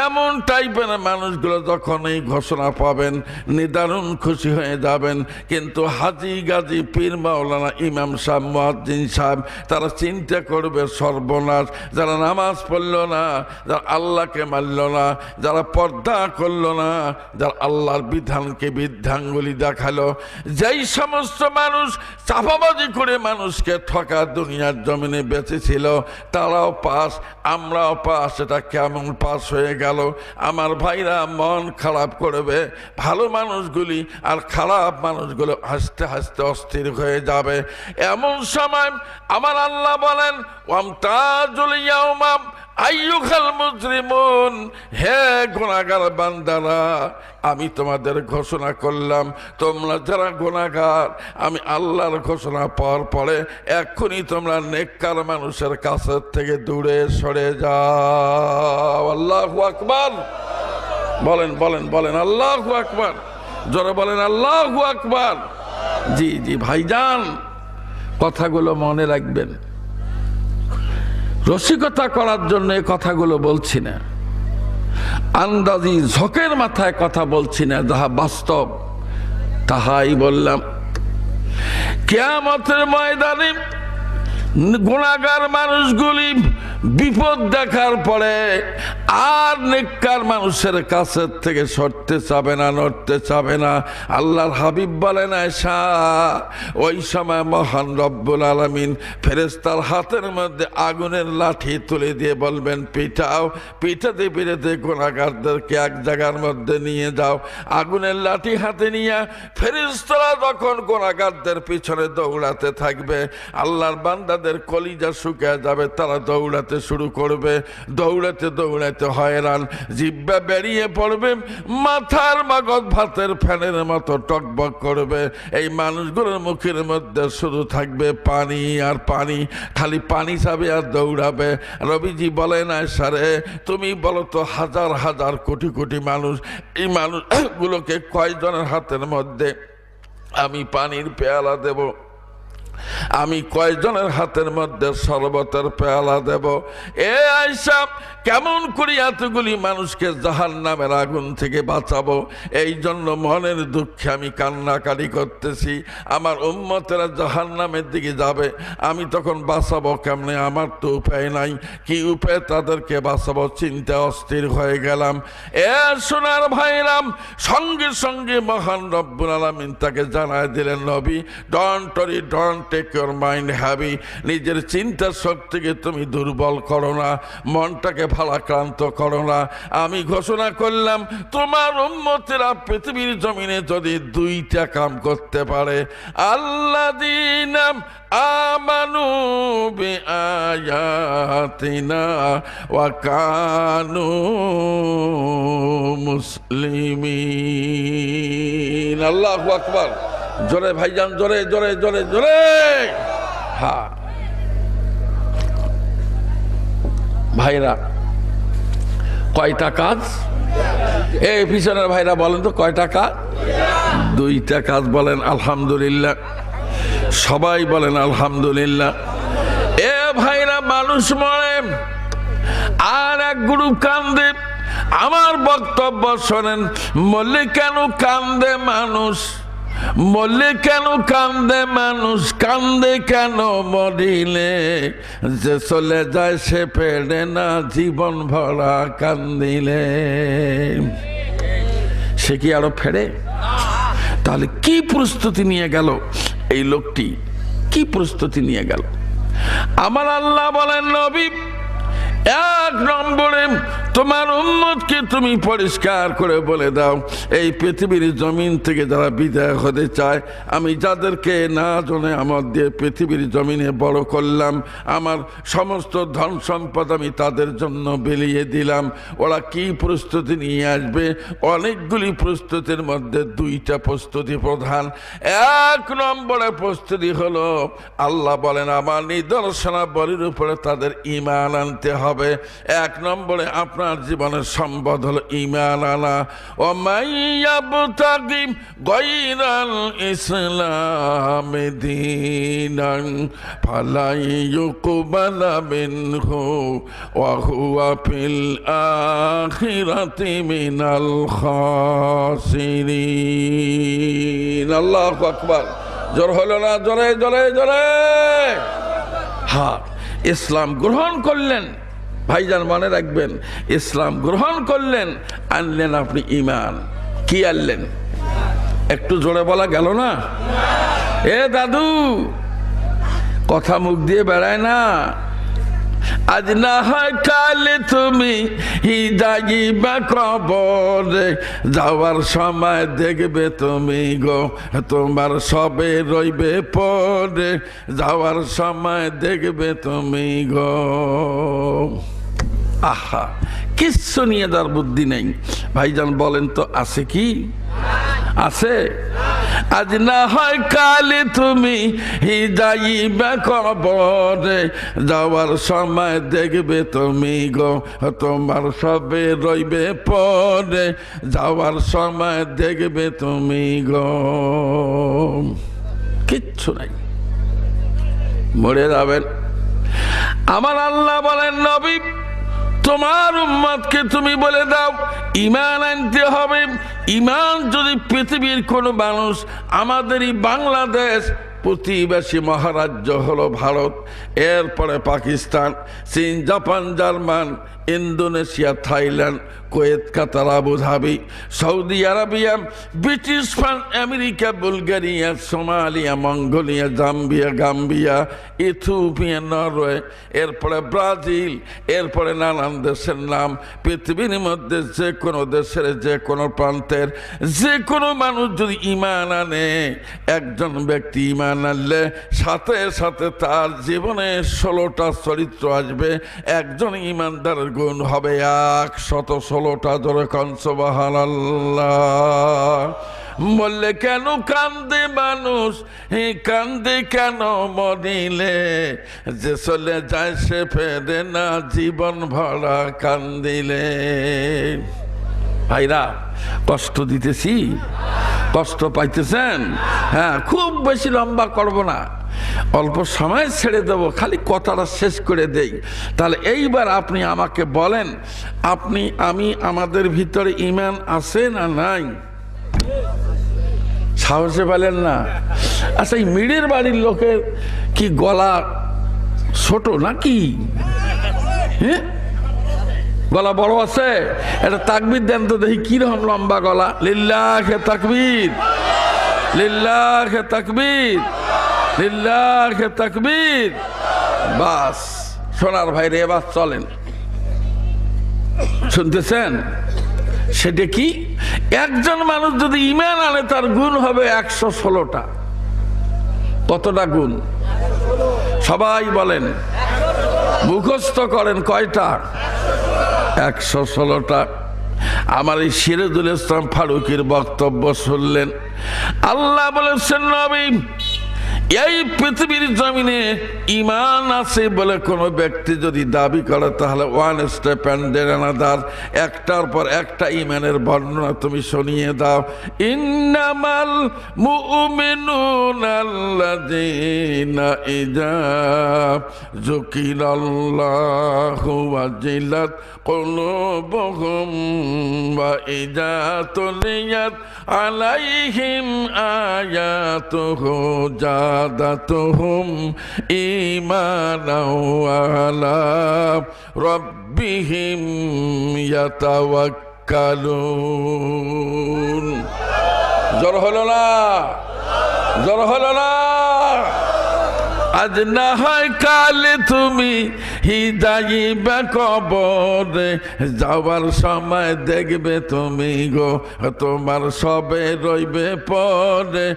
এমন টাইপের মানুষগুলো যখন এই ঘোষণা পাবেন, নিদারুণ খুশি হয়ে যাবেন। কিন্তু হাজি গাজী, পীর, মাওলানা, ইমাম সাহেব, মুয়াজ্জিন সাহেব, তারা চিন্তা করবে সর্বনাশ। যারা নামাজ পড়ল না, যারা আল্লাহকে মানল না, যারা পর্দা করল না, যারা আল্লাহর বিধানকে বৃদ্ধাঙ্গুলি দেখালো, যেই সমস্ত মানুষ চাপাবাজি করে মানুষকে ঠকা দুনিয়ার জমিনে বেঁচেছিল, তারাও পাস, আমরাও পাস। এটা কেমন পাস হয়ে গেল? আমার ভাইরা, মন খারাপ করবে ভালো মানুষগুলি, আর খারাপ মানুষগুলো হাসতে হাসতে অস্থির হয়ে যাবে। এমন সময় আমার আল্লাহ বলেন, ওয়ামতাজুল ইয়াউমা আইয়ুহাল মুজরিমুন, হে গুনাহগার বান্দারা, আমি তোমাদের ঘোষণা করলাম, তোমরা যারা গুনাহগার, আমি আল্লাহর ঘোষণা পাওয়ার পরে এক্ষুনি তোমরা নেককার মানুষের কাছে থেকে দূরে সরে যাও। আল্লাহু আকবার। বলেন বলেন বলেন, আল্লাহু আকবার। জোরে বলেন, আল্লাহু আকবার। জি জি ভাইজান, কথাগুলো মনে রাখবেন। রসিকতা করার জন্য এই কথাগুলো বলছি না, আন্দাজি ঝোঁকের মাথায় কথা বলছি না, যাহা বাস্তব তাহাই বললাম। কিয়ামতের ময়দানে গুনাহগার মানুষগুলি বিপদ দেখার পরে আর নেককার মানুষের কাছে থেকে সরতে চাবে না, নড়তে চাবে না। আল্লাহর হাবিব বলেন আয়েশা, ওই সময় মহান রব্বুল আলামিন ফেরেশতার হাতের মধ্যে আগুনের লাঠি তুলে দিয়ে বলবেন, পিটাও। পিটাতে পিটাতে গুনাহগারদেরকে এক জায়গার মধ্যে নিয়ে যাও। আগুনের লাঠি হাতে নিয়ে ফেরেশতারা যখন গুনাহগারদের পিছনে দৌড়াতে থাকবে, আল্লাহর বান্দাদের কলিজা শুকিয়ে যাবে, তারা দৌড়াতে শুরু করবে। দৌড়াতে দৌড়াতে হয়রান, জিহ্বা বেরিয়ে পড়বে, মাথার মগজ ভাতের ফ্যানের মতো টকবক করবে। এই মানুষগুলোর মুখের মধ্যে শুরু থাকবে পানি আর পানি, খালি পানি চাবে আর দৌড়াবে। রবিজি বলেন আয়েশা রে, তুমি বলো তো হাজার হাজার কোটি কোটি মানুষ, এই মানুষগুলোকে কয়জনের হাতের মধ্যে আমি পানির পেয়ালা দেব? আমি কয়জনের হাতের মধ্যে শরবতের পেয়ালা দেব? এ আয়েশা, কেমন করে এতগুলি মানুষকে জাহান্নামের আগুন থেকে বাঁচাবো? এই জন্য মনের দুঃখে আমি কান্নাকাটি করতেছি। আমার উম্মতেরা জাহান্নামের দিকে যাবে, আমি তখন বাঁচাবো কেমনে? আমার তো উপায় নাই। কি উপায় তাদেরকে বাঁচাবো? চিন্তা অস্থির হয়ে গেলাম। এ সোনার ভাইরাম, সঙ্গে সঙ্গে মহান রব্বুল আলামিন তাকে জানায় দিলেন, নবী, don't take your mind heavy. নিজের চিন্তার শক্তিকে তুমি দুর্বল করো না, মনটাকে ভারাক্রান্ত করো না। আমি ঘোষণা করলাম, তোমার উম্মতেরা পৃথিবীর জমিনে যদি দুইটা কাম করতে পারে, আল্লাযীনা আমানু বিআয়াতিনা ওয়া কানু মুসলিমিন। আল্লাহু আকবার। জোরে ভাইজান, জোরে জোরে জোরে জোরে। হ্যাঁ ভাইরা, কয়টা কাজ? এই পিছনের ভাইরা বলেন তো কয়টা কাজ? দুইটা কাজ। বলেন আলহামদুলিল্লাহ। সবাই বলেন আলহামদুলিল্লাহ। এ ভাইরা, মানুষ মরে আর এক গ্রুপ কান্দে। আমার বক্তব্য শোনেন, মরলে কেন কান্দে মানুষ? মরলে কেন কান্দে মানুষ? কান্দে কেন মরিলে? যে চলে যায় সে পেড়ে না জীবন ভরা কান্দিলে। সে কি আরো ফেরে? তাহলে কি প্রস্তুতি নিয়ে গেল এই লোকটি? কি প্রস্তুতি নিয়ে গেল? আমার আল্লাহ বলেন, নবী, এক নম্বরে তোমার উম্মতকে তুমি পরিষ্কার করে বলে দাও, এই পৃথিবীর জমিন থেকে যারা বিদায় হতে চায়, আমি যাদেরকে না জনে আমার দিয়ে পৃথিবীর জমিনে বড় করলাম, আমার সমস্ত ধন সম্পদ আমি তাদের জন্য বিলিয়ে দিলাম, ওরা কি প্রস্তুতি নিয়ে আসবে? অনেকগুলি প্রস্তুতির মধ্যে দুইটা প্রস্তুতি প্রধান। এক নম্বরে প্রস্তুতি হলো, আল্লাহ বলেন, আমার নিদর্শনাবলীর উপরে তাদের ঈমান আনতে হবে। এক নম্বরে আপনার জীবনের সম্পদ হলো ঈমান আনা। ও মাইয়াবতাগি গায়রাল ইসলাম দীনান ফালা ইউকবালা মিনহু ওয়া হুয়া ফিল আখিরাতি মিনাল খাসিরিন। আল্লাহু আকবার। জোর হলো না? জোরে জোরে জোরে। হ্যাঁ, ইসলাম গ্রহণ করলেন ভাইজান, মনে রাখবেন, ইসলাম গ্রহণ করলেন, আনলেন আপনি ঈমান। কি আনলেন? একটু জোরে বলা গেল না? এ দাদু, কথা মুখ দিয়ে বেড়ায় না। আজ না হয় কালে তুমি যাইবা কবরে, যাওয়ার সময় দেখবে তুমি গো তোমার সবে রইবে পরে, যাওয়ার সময় দেখবে তুমি গো। আহা, কিচ্ছু নিয়ে যার বুদ্ধি নেই। ভাইজান বলেন তো, আছে কি? আছে? আজ না হয় কালে তুমি যাইবা কবরে, যাওয়ার সময় দেখবে তুমি গো তোমার সবে রইবে পরে, যাওয়ার সময় দেখবে তুমি গো। কিচ্ছু নাই, মরে যাবেন। আমার আল্লাহ বলেন, নবী, তোমার উম্মতকে তুমি বলে দাও ঈমান আনতে হবে। ঈমান যদি পৃথিবীর কোনো মানুষ, আমাদেরই বাংলাদেশ প্রতিবেশী মহারাজ্য হলো ভারত, এরপরে পাকিস্তান, চীন, Japan, German, Indonesia, Thailand, Kuwait, Qatar, Abu Dhabi, Saudi Arabia, British France, America, Bulgaria, Somalia, Mongolia, Zambia, Gambia, Ethiopia, Norway, এরপরে ব্রাজিল, এরপরে নানান দেশের নাম। পৃথিবীর মধ্যে যে কোনো দেশের যে কোনো প্রান্তের যে কোনো মানুষ যদি ঈমান আনে, একজন ব্যক্তি ঈমান আনলে সাথে সাথে তার জীবনে 16টা চরিত্র আসবে। একজন ঈমানদারের গুণ হবে 116টা। জোরে কোন সুবহানাল্লাহ। বললে কেন কান্দে মানুষ, কান্দে কেন মরিলে, যে চলে যায় সে ফেরে না, জীবন ভরা কান্দিলে। ভাইরা, কষ্ট দিতেছি? কষ্ট পাইতেছেন? হ্যাঁ, খুব বেশি লম্বা করব না, অল্প সময় ছেড়ে দেব, খালি কথাটা শেষ করে দেই। তাহলে এইবার আপনি আমাকে বলেন, আমাদের ভিতরে ঈমান আছে না নাই? সাহসে বলেন না। আচ্ছা, এই মিড়ের বাড়ির লোকের কি গলা ছোট নাকি? হ্যাঁ, গলা বড় আছে? এটা তাকবীর দেন তো দেখি কিরকম লম্বা গলা। লিল্লাহে তাকবীর, লিল্লাহে তাকবীর, লিল্লাহে তাকবীর। বাস সোনার ভাইরে, এবার চলেন। শুনতেছেন? সেটা কি? একজন মানুষ যদি ঈমান আনে তার গুণ হবে 116টা। কতটা গুণ? সবাই বলেন, মুখস্থ করেন। কয়টা? 116টা। আমার এই সিরাজুল ইসলাম ফারুকীর বক্তব্য শুনলেন। আল্লাহ বলেছেন, নবী, এই পৃথিবীর জমিনে ঈমান আছে বলে কোনো ব্যক্তি যদি দাবি করে, তাহলে ওয়ান স্টেপ অ্যান্ড অ্যানাদার, একটার পর একটা ঈমানের বর্ণনা তুমি শুনিয়ে দাও। ইন্নামাল মুমিনুনা আল্লাযীনা ইযা যুকিরাল্লাহু ওয়াজিলাত কুলুবুহুম ওয়া ইযা তুলিয়াত আলাইহিম আয়াতুহু জাদাতুহুম ঈমানাও আলা রাব্বিহিম ইয়াতাওয়াক্কালুন। জোর হলো না? জোর হলো না? আজ না হয় কালে তুমি যাইবে কবরে, যাওয়ার সময় দেখবে তুমি গো তোমার সবে রইবে পরে,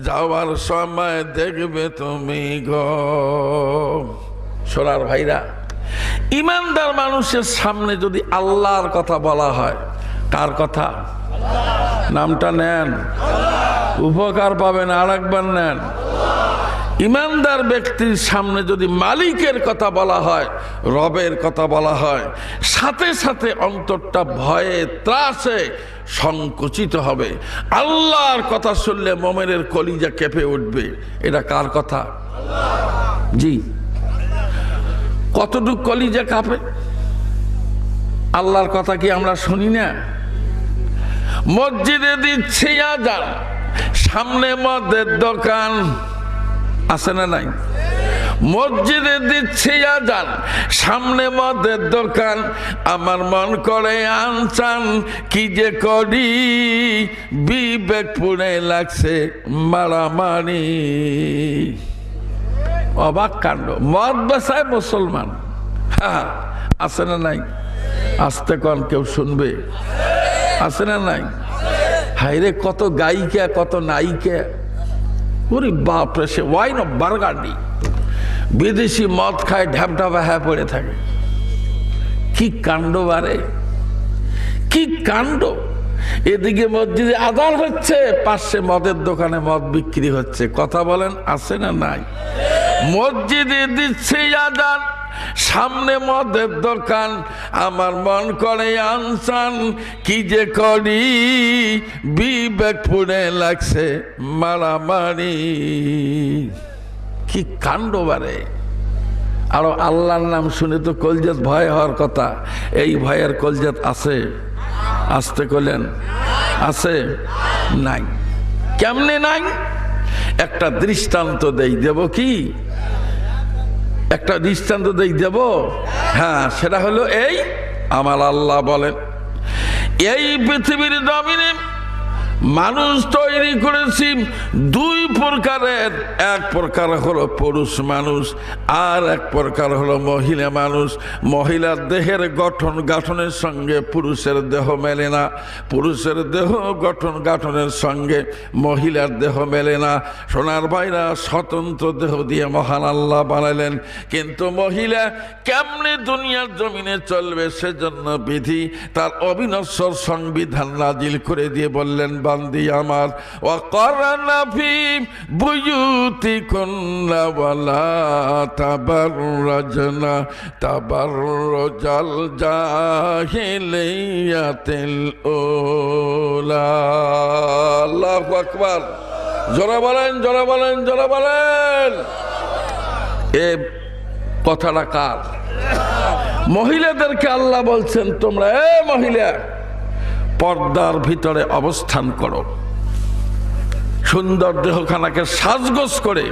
যাওয়ার সময় দেখবে তুমি গো। সোনার ভাইরা, ঈমানদার মানুষের সামনে যদি আল্লাহর কথা বলা হয়, কার কথা? নামটা নেন, উপকার পাবেন। আর একবার নেন। ঈমানদার ব্যক্তির সামনে যদি মালিকের কথা বলা হয়, রবের কথা বলা হয়, সাথে সাথে অন্তরটা ভয়ে ত্রাসে সংকুচিত হবে। আল্লাহর কথা শুনলে মোমেনের কলিজা কেঁপে উঠবে। এটা কার কথা? জি। কতটুক কলিজা কাঁপে? আল্লাহর কথা কি আমরা শুনি না? মসজিদে দিচ্ছে আযান, সামনে মদের দোকান আছে না নাই? মসজিদে দিচ্ছে আযান, সামনে মদের দোকান, আমার মন করে আনচান, কি যে করি, বিবেক পুড়ে লাগছে মারামারি। অবাক কাণ্ড। মদ বেচায় মুসলমান। হ্যাঁ, আছে না নাই? আসতে কন, কেউ শুনবে? আছে না নাই? হাইরে, কত গায়িকা, কত নায়িকা। ওরে বাপরে, সে ওয়াইন অফ বার্গান্ডি, বিদেশি মদ খায়, ঢ্যাপঢাপা হ্যাঁ পড়ে থাকে। কি কাণ্ড বারে, কি কাণ্ড! এদিকে মসজিদে আযান হচ্ছে, পাশে মদের দোকানে মদ বিক্রি হচ্ছে। কথা বলেন, আছে না নাই? মসজিদে দিচ্ছে আযান, সামনে মদের দোকান, আমার মন করে আনসান, কি যে করি, বিবেক পুড়ে লাগছে মারামারি। কি কাণ্ড বারে! আর আল্লাহর নাম শুনে তো কলজাত ভয় হওয়ার কথা, এই ভয়ের কলজাত আছে? আসতে কইলেন আছে? নাই। কেমনে নাই? একটা দৃষ্টান্ত দেই, দেব কি? একটা দৃষ্টান্ত দেব। হ্যাঁ, সেটা হলো এই, আমার আল্লাহ বলেন এই পৃথিবীর জমিনে মানুষ তৈরি করেছি দুই প্রকারের। এক প্রকার হলো পুরুষ মানুষ, আর এক প্রকার হলো মহিলা মানুষ। মহিলার দেহের গঠনের সঙ্গে পুরুষের দেহ মেলে না, পুরুষের দেহ গঠনের সঙ্গে মহিলার দেহ মেলে না। সোনার ভাইরা, স্বতন্ত্র দেহ দিয়ে মহান আল্লাহ বানালেন, কিন্তু মহিলা কেমনে দুনিয়ার জমিনে চলবে সেজন্য বিধি, তার অবিনশ্বর সংবিধান নাজিল করে দিয়ে বললেন, বান্দি আমার, ওয়াকারনা ফি বুয়ুতিকুন্না ওয়ালা তাবাররাজনা তাবাররুজাল জাহিলিয়াতিল উলা। আল্লাহু আকবার। জোরে বলেন, জোরে বলেন, জোরে বলেন। এ কথাটা কার? মহিলাদেরকে আল্লাহ বলছেন, তোমরা মহিলা পর্দার ভিতরে অবস্থান করো, সুন্দর দেহখানাকে সাজগোজ করে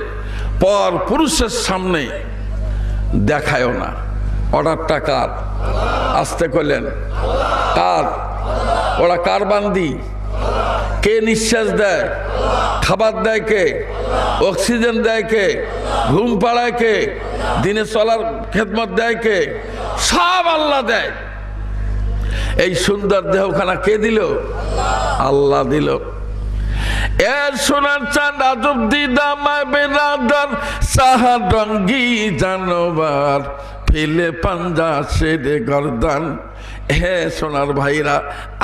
পর পুরুষের সামনে দেখায়ও না। অর্ডারটা কার? আসতে কইলেন কার? ওরা কার বান্দি? কে নিঃশ্বাস দেয়? খাবার দেয় কে? অক্সিজেন দেয় কে? ঘুম পাড়ায় কে? দিনে চলার খেদমত দেয় কে? সব আল্লাহ দেয়। এই সুন্দর দেহখানা কে দিল? আল্লাহ দিল। এর সোনার চাঁদ আজব দিদামায় বেরাদার সাহাডঙ্গি জানোবার ফেলে পাঞ্জা সেরে গর্দান। হে সোনার ভাইরা,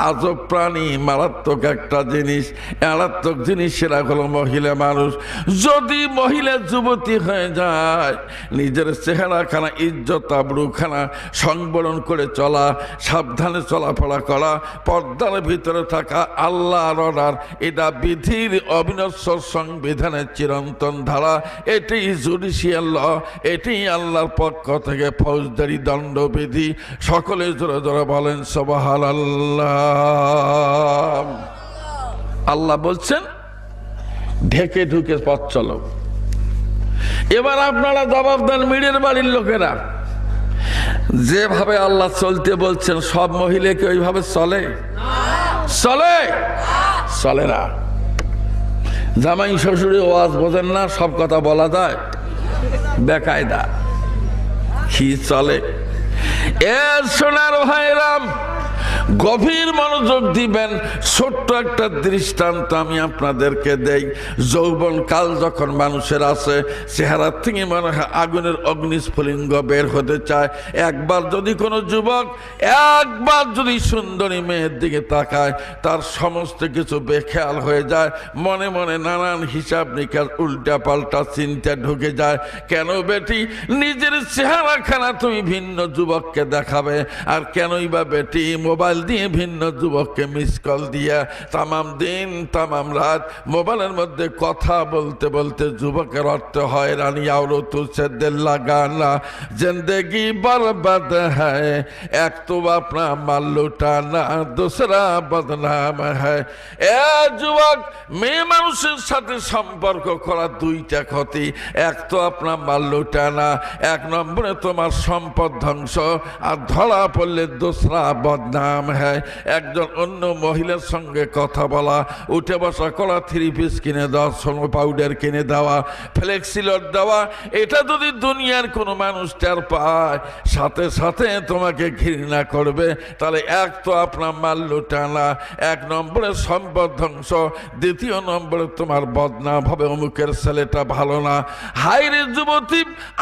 আজব প্রাণী, মারাত্মক একটা জিনিস, মারাত্মক জিনিস সেটা হলো মহিলা মানুষ। যদি মহিলা যুবতী হয়ে যায়, নিজের চেহারাখানা, ইজ্জত আবরুখানা সংবরণ করে চলা, সাবধানে চলাফেরা করা, পর্দার ভিতরে থাকা, আল্লাহর অর্ডার, এটা বিধির অবিনশ্বর সংবিধানের চিরন্তন ধারা। এটি জুডিশিয়াল ল, এটি আল্লাহর পক্ষ থেকে ফৌজদারি দণ্ডবিধি। সকলে জোরে জোরে বলেন সুবহানাল্লাহ। আল্লাহ বলছেন ঢেকে ঢুকে পথ চলো। এবার আপনারা জবাব দেন, মিড়ের বাড়ির লোকেরা, যেভাবে আল্লাহ চলতে বলছেন সব মহিলাকে ওইভাবে চলে? চলে? চলে না। জামাই শ্বশুরে ওয়াজ বোঝেন না, সব কথা বলা যায় বেকায়দা। কি চলে? এ সোনার ভাইরাম, গভীর মনোযোগ দিবেন। ছোট্ট একটা দৃষ্টান্ত আমি আপনাদেরকে দেই। যৌবন কাল যখন মানুষের আছে, চেহারার থেকে মনে হয় আগুনের অগ্নিস্ফুলিঙ্গ বের হতে চায়। একবার যদি কোনো যুবক একবার যদি সুন্দরী মেয়ের দিকে তাকায়, তার সমস্ত কিছু বেখেয়াল হয়ে যায়। মনে মনে নানান হিসাব নিকাশ, উল্টা পাল্টা চিন্তা ঢুকে যায়। কেন বেটি নিজের চেহারাখানা তুমি ভিন্ন যুবককে দেখাবে? আর কেনই বা বেটি মোবাইল দিয়ে ভিন্ন যুবককে মিস কল দিয়া তামাম দিন তামাম রাত মোবাইলের মধ্যে কথা বলতে বলতে যুবকের অর্থ হয় রানী আউলো তুসে দিল লাগানা জিंदगी बर्बाद है एक तो अपना माल लुटाना दूसरा बदनाम है। এ যুবক, মেয়ে মানুষের সাথে সম্পর্ক করা দুইটা ক্ষতি। এক তো আপনার মাল লুটানা, এক নম্বরে তোমার সম্পদ ধ্বংস, আর ধরা পড়লে দোসরা বদনাম হ্যাঁ। একজন অন্য মহিলার সঙ্গে কথা বলা, উঠে বসা করা, থ্রি পিস কিনে দেওয়া, সোনো পাউডার কিনে দেওয়া, ফ্লেক্সিলোড দেওয়া, এটা যদি দুনিয়ার কোনো মানুষ টের পায়, সাথে সাথে তোমাকে ঘৃণা করবে। তাহলে এক তো আপনার মাল লুটানা, এক নম্বরে সম্পদ ধ্বংস, দ্বিতীয় নম্বরে তোমার বদনাম হবে, অমুকের ছেলেটা ভালো না। হাইরে যুবতী,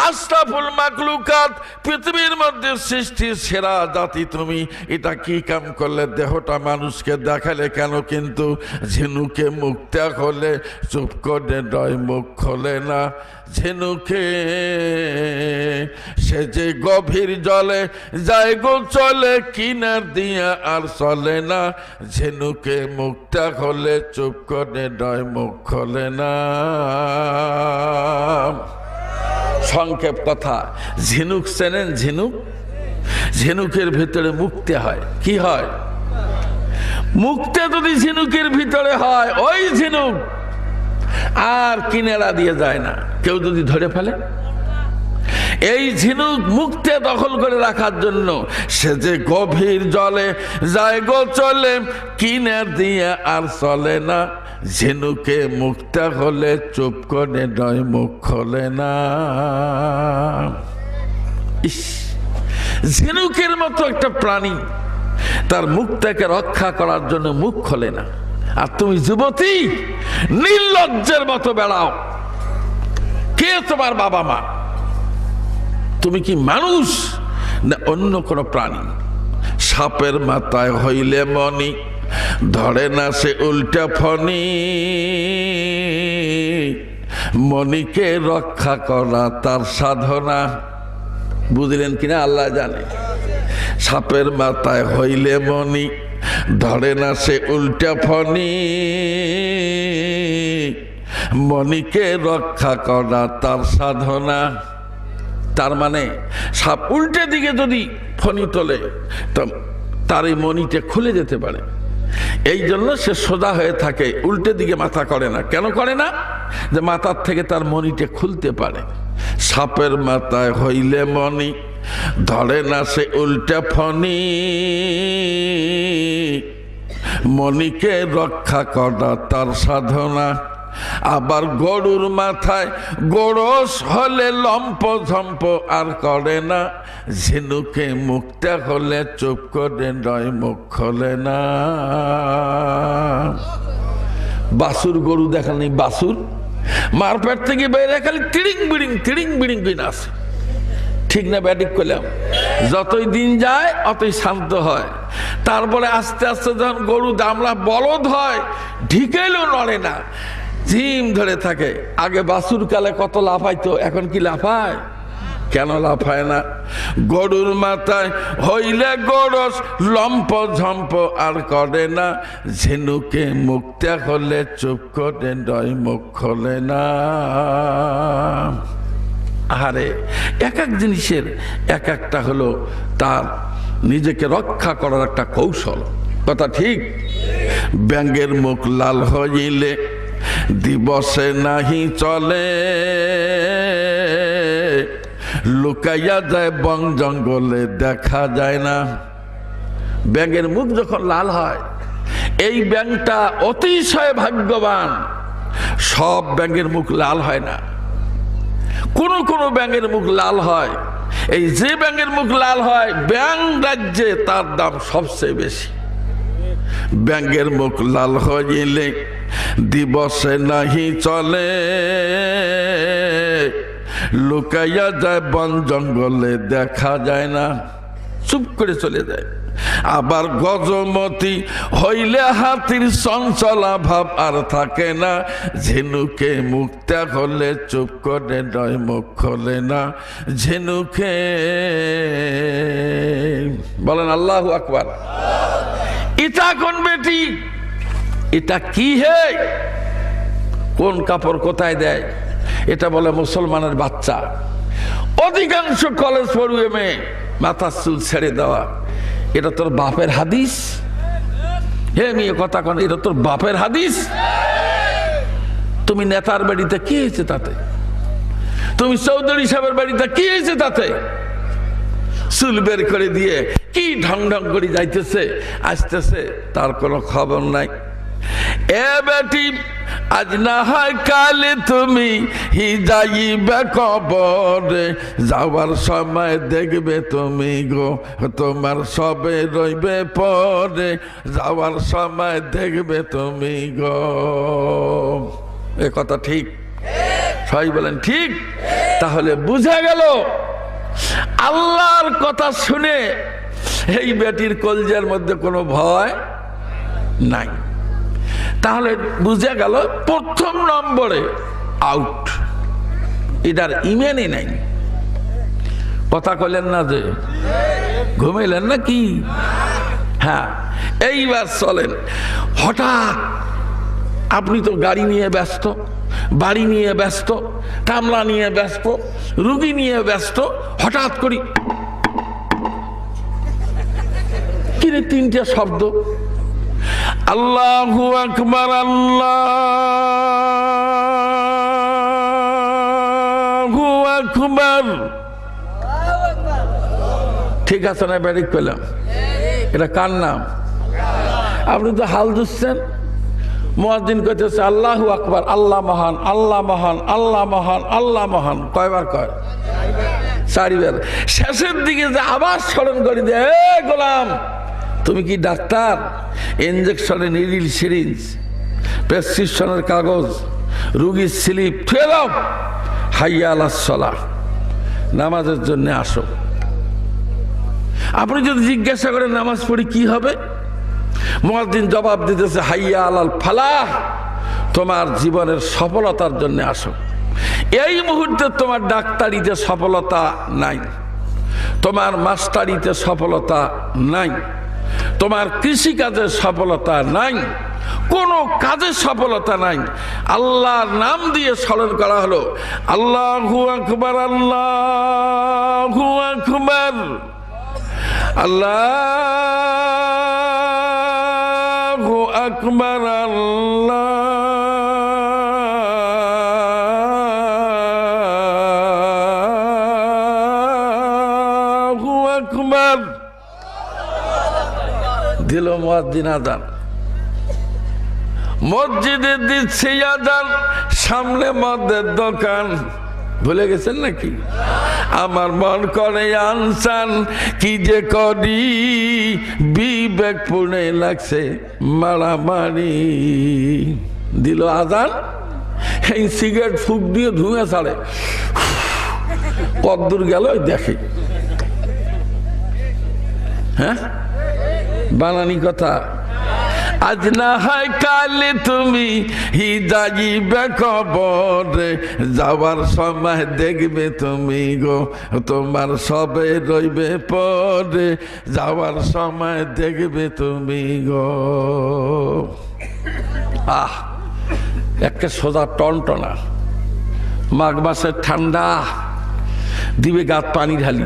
আশরাফুল মাখলুকাত, পৃথিবীর মধ্যে সৃষ্টির সেরা জাতি তুমি, এটা কি কাম করলে? দেহটা মানুষকে দেখালে কেন? কিন্তু ঝিনুকে মুক্তা হলে চুপ করে ডয় মুখ খোলে না। ঝিনুকে সে যে গভীর জলে যায় গো চলে, কিনার দিয়া আর চলে না। ঝিনুকে মুক্তা হলে চুপ করে ডয় মুখ খোলে না। সংক্ষেপ কথা, ঝিনুক চেনেন? ঝিনুক, ঝিনুকের ভিতরে মুক্তে হয়। কি হয়? মুক্তে যদি ঝিনুকের ভিতরে হয়, ওই ঝিনুক আর কিনারা দিয়ে যায় না। কেউ যদি ধরে ফেলে, এই ঝিনুক মুক্তে দখল করে রাখার জন্য সে যে গভীর জলে যায় গো চলে, কিনার দিয়ে আর চলে না। ঝিনুকে মুক্তা হলে চুপ করে নয়, মুখ খোলে না। ইস, ঝিনুকের মতো একটা প্রাণী তার মুখটাকে রক্ষা করার জন্য মুখ খোলে না। আর তুমি যুবতী নির্লজ্জের মতো বেড়াও। কে তোমার বাবা মা? তুমি কি মানুষ না অন্য কোনো প্রাণী? সাপের মাথায় হইলে মনি, ধরে না সে উল্টা ফনি। মনিকে রক্ষা করা তার সাধনা। বুঝলেন কিনা আল্লাহ জানে। সাপের মাথায় হইলে মনি, ধরে না সে উল্টা ফনি। মনিকে রক্ষা করা তার সাধনা। তার মানে সাপ উল্টে দিকে যদি ফণি তোলে, তার এই মনিটা খুলে যেতে পারে। এই জন্য সে সোজা হয়ে থাকে, উল্টে দিকে মাথা করে না। কেন করে না? যে মাথার থেকে তার মনিটা খুলতে পারে। সাপের মাথায় হইলে মনি, ধরে না সে উল্টা ফণি। মনিকে রক্ষা করা তার সাধনা। আবার গরুর মাথায় গোরস হলে লম্প ঝম্প আর করে না। ঝিনুকে মুক্তা হলে চুপ করে নয়, মুখ খোলে না। বাসুর গরু দেখা নেই? বাসুর মার পেট থেকে বেড়ে খালি তিড়িং বিড়িং করে আসে। ঠিক না ব্যাটিক করলাম? যতই দিন যায় অতই শান্ত হয়। তারপরে আস্তে আস্তে যখন গরু দামড়া বলদ হয়, ঢিকেলেও নড়ে না, ঝিম ধরে থাকে। আগে বাছুর কালে কত লাফাইতো, এখন কি লাফায়? কেন লাফায় না? গরুর মাথায় হইলে গোরস লম্প ঝম্প আর করে না। ঝিনুকে মুক্তা হলে চুপ করে নয়, মুখ খোলে না। আরে এক এক জিনিসের এক একটা হলো তার নিজেকে রক্ষা করার একটা কৌশল। কথা ঠিক? ব্যাঙের মুখ লাল হইলে দিবসে নাহি চলে। লুকাইয়া যায় বন জঙ্গলে, দেখা যায় না। ব্যাঙের মুখ যখন লাল হয়, এই ব্যাঙটা অতিশয় ভাগ্যবান। সব ব্যাঙের মুখ লাল হয় না, কোন কোন ব্যাঙের মুখ লাল হয়। এই যে ব্যাঙের মুখ লাল হয়, ব্যাঙ রাজ্যে তার দাম সবচেয়ে বেশি। ব্যাঙের মুখ লাল হইলে দিবসে নাহি চলে। লুকাইয়া যায় বন জঙ্গলে, দেখা যায় না, চুপ করে চলে যায়। আবার গজমতি হইলে হাতির চঞ্চলা ভাব আর থাকে না। ঝিনুকে মুক্তা হলে চুপ করে নয়, মুখ খোলে না। ঝিনুকে বলেন আল্লাহু আকবার। এটা কোন বেটি? এটা কি হে? কোন কাপড় কোথায় দেয়? এটা বলে মুসলমানের বাচ্চা। অধিকাংশ কলেজ পড়ুয়ে মেয়ে মাথার চুল ছেড়ে দেওয়া। এটা তোর বাপের হাদিস? হে মেয়ে কথা কোন, এটা তোর বাপের হাদিস? তুমি নেতার বাড়িতে কি হয়েছে তাতে? তুমি চৌধুরী সাহেবের বাড়িতে কি হয়েছে তাতে? চুল বের করে দিয়ে কি ঢং ঢং করে যাইতেছে আসতেছে, তার কোনো খবর নাই। এ বেটি, আজ না হয় কালে তুমি যাইবে কবরে। যাওয়ার সময় দেখবে তুমি গো, তোমার সবে রইবে পরে। যাওয়ার সময় দেখবে তুমি গো। এ কথা ঠিক? সবাই বলেন ঠিক। তাহলে বুঝা গেল আল্লাহর কথা শুনে এই বেটির কলজার মধ্যে কোনো ভয় নাই। তাহলে বুঝা গেল প্রথম নম্বরে আউট, এটার ইমেনই নাই। কথা কইলেন না যে? ঘুমাইলেন না কি? হ্যাঁ, এইবার চলেন। হঠাৎ আপনি তো গাড়ি নিয়ে ব্যস্ত, বাড়ি নিয়ে ব্যস্ত, কামলা নিয়ে ব্যস্ত, রুগী নিয়ে ব্যস্ত, হঠাৎ করে কিরে তিনটা শব্দ, আল্লাহু আকবার, আল্লাহু আকবার। ঠিক আছে না? ব্যারিক পেলাম। এটা কার নাম? আপনি তো হাল ধুচ্ছেন। মুয়াজ্জিন কইতেছে আল্লাহু আকবার, আল্লাহ মহান, আল্লাহ মহান, আল্লাহ মহান, আল্লাহ মহান। কয়বার কয়? 4 বার। শেষের দিকে যে আবার স্মরণ করে দেয়, এ গোলাম তুমি কি ডাক্তার? ইঞ্জেকশনের নিডিল, সিরিঞ্জ, প্রেসক্রিপশনের কাগজ, রুগীর স্লিপ থুয়ে দাও, হাইয়া আলাস সালাহ, নামাজের জন্য আসো। আপনি যদি জিজ্ঞাসা করেন নামাজ পড়ি কি হবে, মুয়াজ্জিন জবাব দিতেছে হাইয়া আলাল ফালাহ, তোমার জীবনের সফলতার জন্য আসো। এই মুহূর্তে তোমার ডাক্তারিতে সফলতা নাই, তোমার মাস্টারিতে সফলতা নাই, তোমার কৃষিকাজে সফলতা নাই, কোনো কাজে সফলতা নাই। আল্লাহর নাম দিয়ে স্মরণ করা হলো, আল্লাহু আকবার, আল্লাহু আকবার, আল্লাহু আকবার, আল্লাহু আকবার। দিল মুয়াজ্জিন আযান, মসজিদে দিচ্ছে আযান, সামনে মদের দোকান। ভুলে গেছেন নাকি? আমার মন করে আনসান, কি যে করি বিবেক পুড়ে লাগছে মারামারি। দিল আযান, এই সিগারেট ফুক দিয়ে ধুয়ে ছাড়ে, কদ্দূর গেল দেখে। হ্যাঁ, বানানি কথা। আজ না হয় কালে তুমি যাইবে কবরে, যাওয়ার সময় দেখবে তুমি গো তোমার সবে রইবে পরে, যাওয়ার সময় দেখবে তুমি গো। আহ, একটা সোজা টনটনা মাঘ মাসের ঠান্ডা, দিবে গাত পানি ঢালি।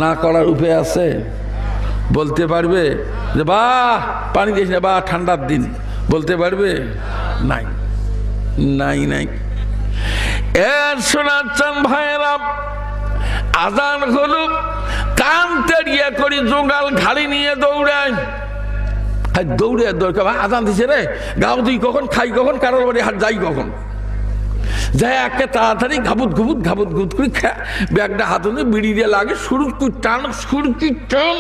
না করার উপায় আছে? বলতে পারবে যে বাহ পানি দিস না, বা ঠান্ডার দিন? বলতে পারবে? নাই, নাই, নাই। এর শোনাচ্ছেন ভাইয়েরা, আজান হলো, কান তেড়িয়ে করি জোগাল ঘাড়ি নিয়ে দৌড়ায়। দৌড়ে দরকার, আজান দিছে রে, গাও তুই কখন, খাই কখন, কারোর বাড়ি হাট যাই কখন, যাই একে তাড়াতাড়ি ঘাবুত ঘুবুত ঘাবুত ঘুত করে ব্যাগটা হাতে নিয়ে বিড়ি দিয়ে লাগে, সুরকি টান, সুরকি টান,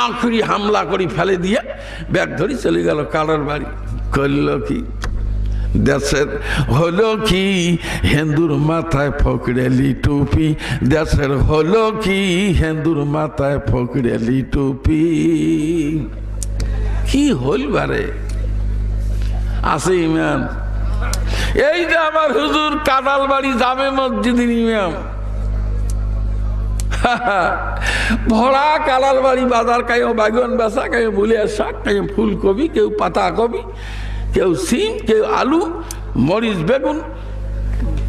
আখড়ি হামলা করি ফেলে দিয়ে ব্যাগ ধরি চলে গেল কারোর বাড়ি। করলো কি? দেশের হলো কি? হিন্দুর মাথায় ফকরেলি টুপি, দেশের হলো কি? হিন্দুর মাথায় ফকরেলি টুপি। কি হল বারে? আছে ইমাম? এই যে আমার হুজুর কাদাল বাড়ি জামে মসজিদের ইমাম, ভরা কালাল বাড়ি বাজার, কেউ বাগন বেচা, কেউ মুলিয়া শাক, কেউ ফুলকপি, কেউ পাতা কপি, কেউ সিম, কেউ আলু, মরিচ, বেগুন,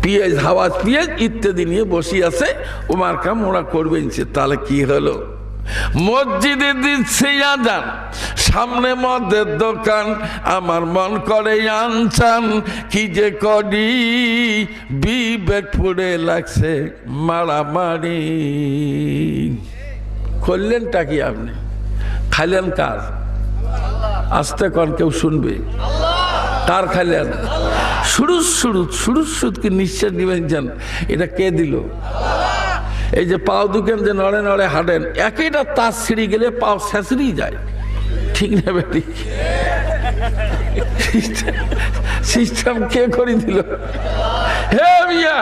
পেঁয়াজ, হাওয়াজ পেঁয়াজ ইত্যাদি নিয়ে বসে আছে। ওমার কাম ওরা করবেন। তাহলে কি হলো? মসজিদে দিচ্ছে আযান, সামনে মদের দোকান, আমার মন করে আনসান, কি যে করি বিবেক পুড়ে লাগছে মারামারি। করলেনটা কি আপনি? খাইলেন কার? আস্তে কন, কেউ শুনবে। কার খাইলেন? সুরুৎ সুরুৎ সুরুৎ সুরুৎ কি নিঃশ্বাস দিবেন যান, এটা কে দিল? এই যে পাও দুকেন যে নড়ে নড়ে হাঁটেন, একইটা তার ছিঁড়ি গেলে পাও ছেঁচড়ি যায়, ঠিক না বেটি? সিস্টেম কে করে দিল? হে মিয়া,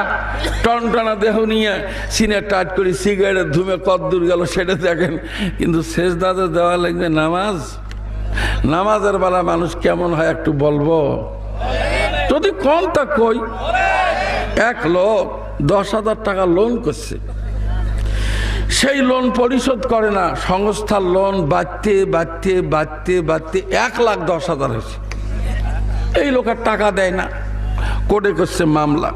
টনটনা দেহ নিয়ে সিনে টাইট করে সিগারেট ধুমে কদ্দূর গেল সেটা দেখেন। কিন্তু শেষ দাদা দেওয়া লাগবে নামাজ। নামাজের বেলা মানুষ কেমন হয় একটু বলবো? যদি কোনটা কই, এক লোক 10,000 টাকা লোন করছে, সেই লোন পরিশোধ করে না, সংস্থার লোন বাড়তে বাড়তে বাড়তে বাড়তে 1,10,000 হয়েছে। এই লোক আর টাকা দেয় না, কোর্টে করছে মামলা।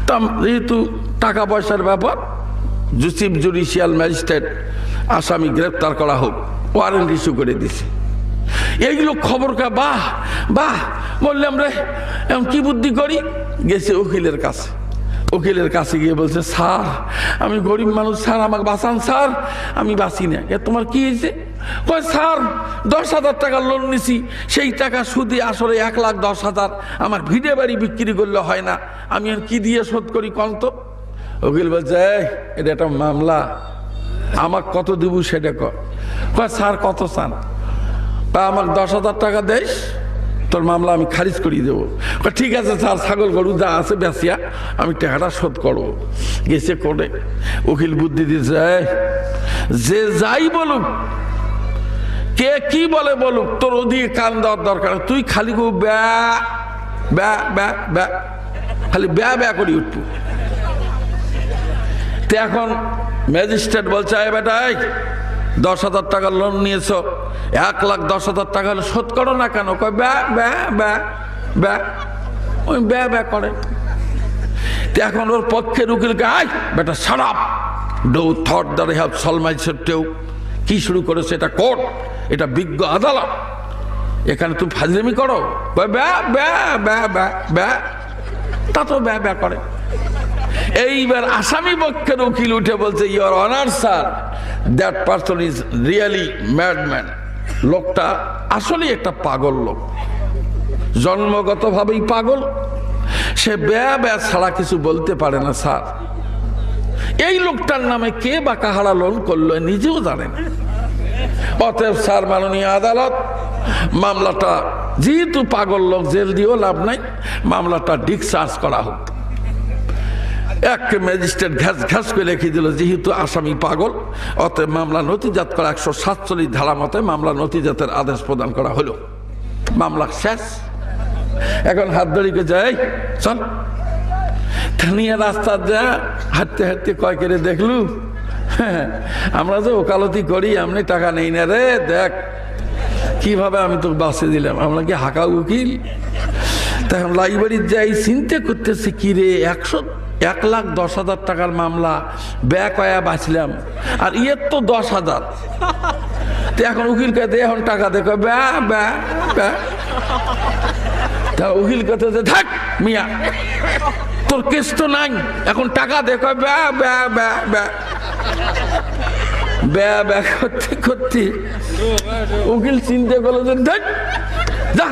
তা যেহেতু টাকা পয়সার ব্যাপার, চিফ জুডিশিয়াল ম্যাজিস্ট্রেট আসামি গ্রেপ্তার করা হোক, ওয়ারেন্ট ইস্যু করে দিছে। এইগুলো খবর কা বাহ বাহ বললাম রে, এখন কি বুদ্ধি করি, গেছে উকিলের কাছে। উকিলের কাছে গিয়ে বলছে, স্যার আমি গরিব মানুষ স্যার, আমাকে বাঁচান স্যার, আমি বাঁচি না। তোমার কি হয়েছে? কয় স্যার 10,000 টাকা লোন নিছি, সেই টাকা সুদে আসলে 1,10,000, আমার ভিটে বাড়ি বিক্রি করলে হয় না, আমি আর কি দিয়ে শোধ করি কন তো? উকিল বলছে, এটা একটা মামলা, আমাকে কত দেবো সেটা কর। কয় স্যার কত চান? আমাকে 10,000 টাকা দেস, তোর মামলা আমি খারিজ করিয়ে দেবো। ঠিক আছে স্যার, ছাগল গরু যা আছে বেসিয়া আমি টাকাটা শোধ করবো। গেছে কোর্টে, উকিল বুদ্ধি দিয়েছে, যে যাই বলুক, কে কি বলে বলুক, তোর ওদিকে কান দেওয়ার দরকার, তুই খালি গো ব্যা ব্যা ব্যা ব্যা, খালি ব্যা ব্যা করি উঠবো। তো এখন ম্যাজিস্ট্রেট বলছে, বেটা 10,000 টাকা লোন নিয়েছ, 1,10,000 টাকা শোধ করো না কেন? কয় ব্যা ব্যা ব্যা ব্যা, ওই ব্যা ব্যা করে। তো এখন ওর পক্ষের উকিলকে, বেটা সারাপ, though thought that I have solved my সেফটিও। কি শুরু করেছে? এটা কোর্ট, এটা বিজ্ঞ আদালত, এখানে তুমি ফাজলামি করো। ব্যা ব্যা ব্যা ব্যা ব্যা, তা তো ব্যা ব্যা করে। এইবার আসামি পক্ষের উকিল উঠে বলছে, your honour sir, that person is really madman. লোকটা আসলে একটা পাগল লোক, জন্মগতভাবেই পাগল, সে ব্যা ব্যা ছাড়া কিছু বলতে পারে না স্যার। এই লোকটার নামে কে বা কাহারা লোন করলো নিজেও জানে না। অতএব স্যার, মাননীয় আদালত, মামলাটা যেহেতু পাগল লোক, জেল দিয়েও লাভ নাই, মামলাটা ডিসচার্জ করা হোক। এক ম্যাজিস্ট্রেট ঘ্যাস ঘ্যাস করে লিখে দিল, যেহেতু আসামি পাগল, অতএব মামলা নথিজাত করা 147 ধারা মতে মামলা নথিজাতের আদেশ প্রদান করা হলো। মামলা শেষ। এখন হাত ধরিকে যায়, চল। নিয়ে রাস্তা যা হাঁটতে হাঁটতে কয় করে দেখলু, আমরা যে ওকালতি করি, এমনি টাকা নেই না রে, দেখ কিভাবে আমি তোকে বাঁচিয়ে দিলাম, আমরা কি হাঁকা উকিল? তখন লাইব্রেরির যাই চিন্তা করতেছি, কি রে 1,10,000 টাকার মামলা, ব্যয় কয়া বাঁচলাম, আর ইয়ের তো 10,000। তো এখন উকিলকে দে, এখন টাকা দেখো, ব্যা ব্যা ব্যা। তা উকিল কথা যে, থাক মিয়া, তোর কেস তো নাই, এখন টাকা দেখো, ব্যা ব্যা ব্যা ব্যা ব্যা ব্যা করতে করতে উকিল চিন্তা করলো যে, দেখ যা,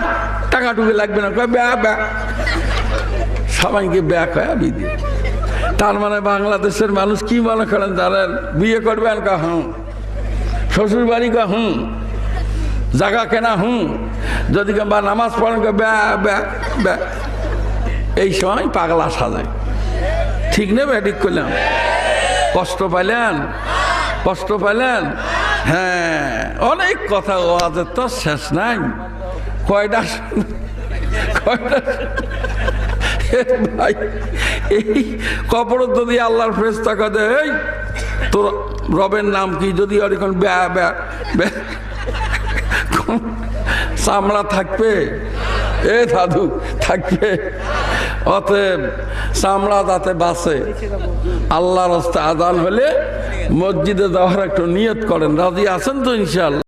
টাকা টুকি লাগবে না, ব্যা ব্যা, সবাইকে ব্যা কয়া বিধি। তার মানে বাংলাদেশের মানুষ কি মনে করেন জানেন? বিয়ে করবেন কা হুঁ, শ্বশুর বাড়ি কা হুঁ, জায়গা কেনা হুঁ, যদি বা নামাজ পড়েন কা ব্যা ব্যা ব্যা। এই সময় পাগলা সাজায়। ঠিক নেবে? ঠিক করলাম? কষ্ট পাইলেন? কষ্ট পাইলেন? হ্যাঁ, অনেক কথা ওয়াজের তো শেষ নাই। কয়টা কয়টা ভাই, এই কবর যদি আল্লাহর ফেরেশতা কয়, এই তোর রবের নাম কি, যদি এখন ব্যা ব্যা ব্যা, চামড়া থাকবে? এ দাদু থাকবে। অতএব চামড়া যাতে বাঁচে, আল্লাহর রাস্তায় আজান হলে মসজিদে যাওয়ার একটু নিয়ত করেন। রাজি আছেন তো ইনশাআল্লাহ?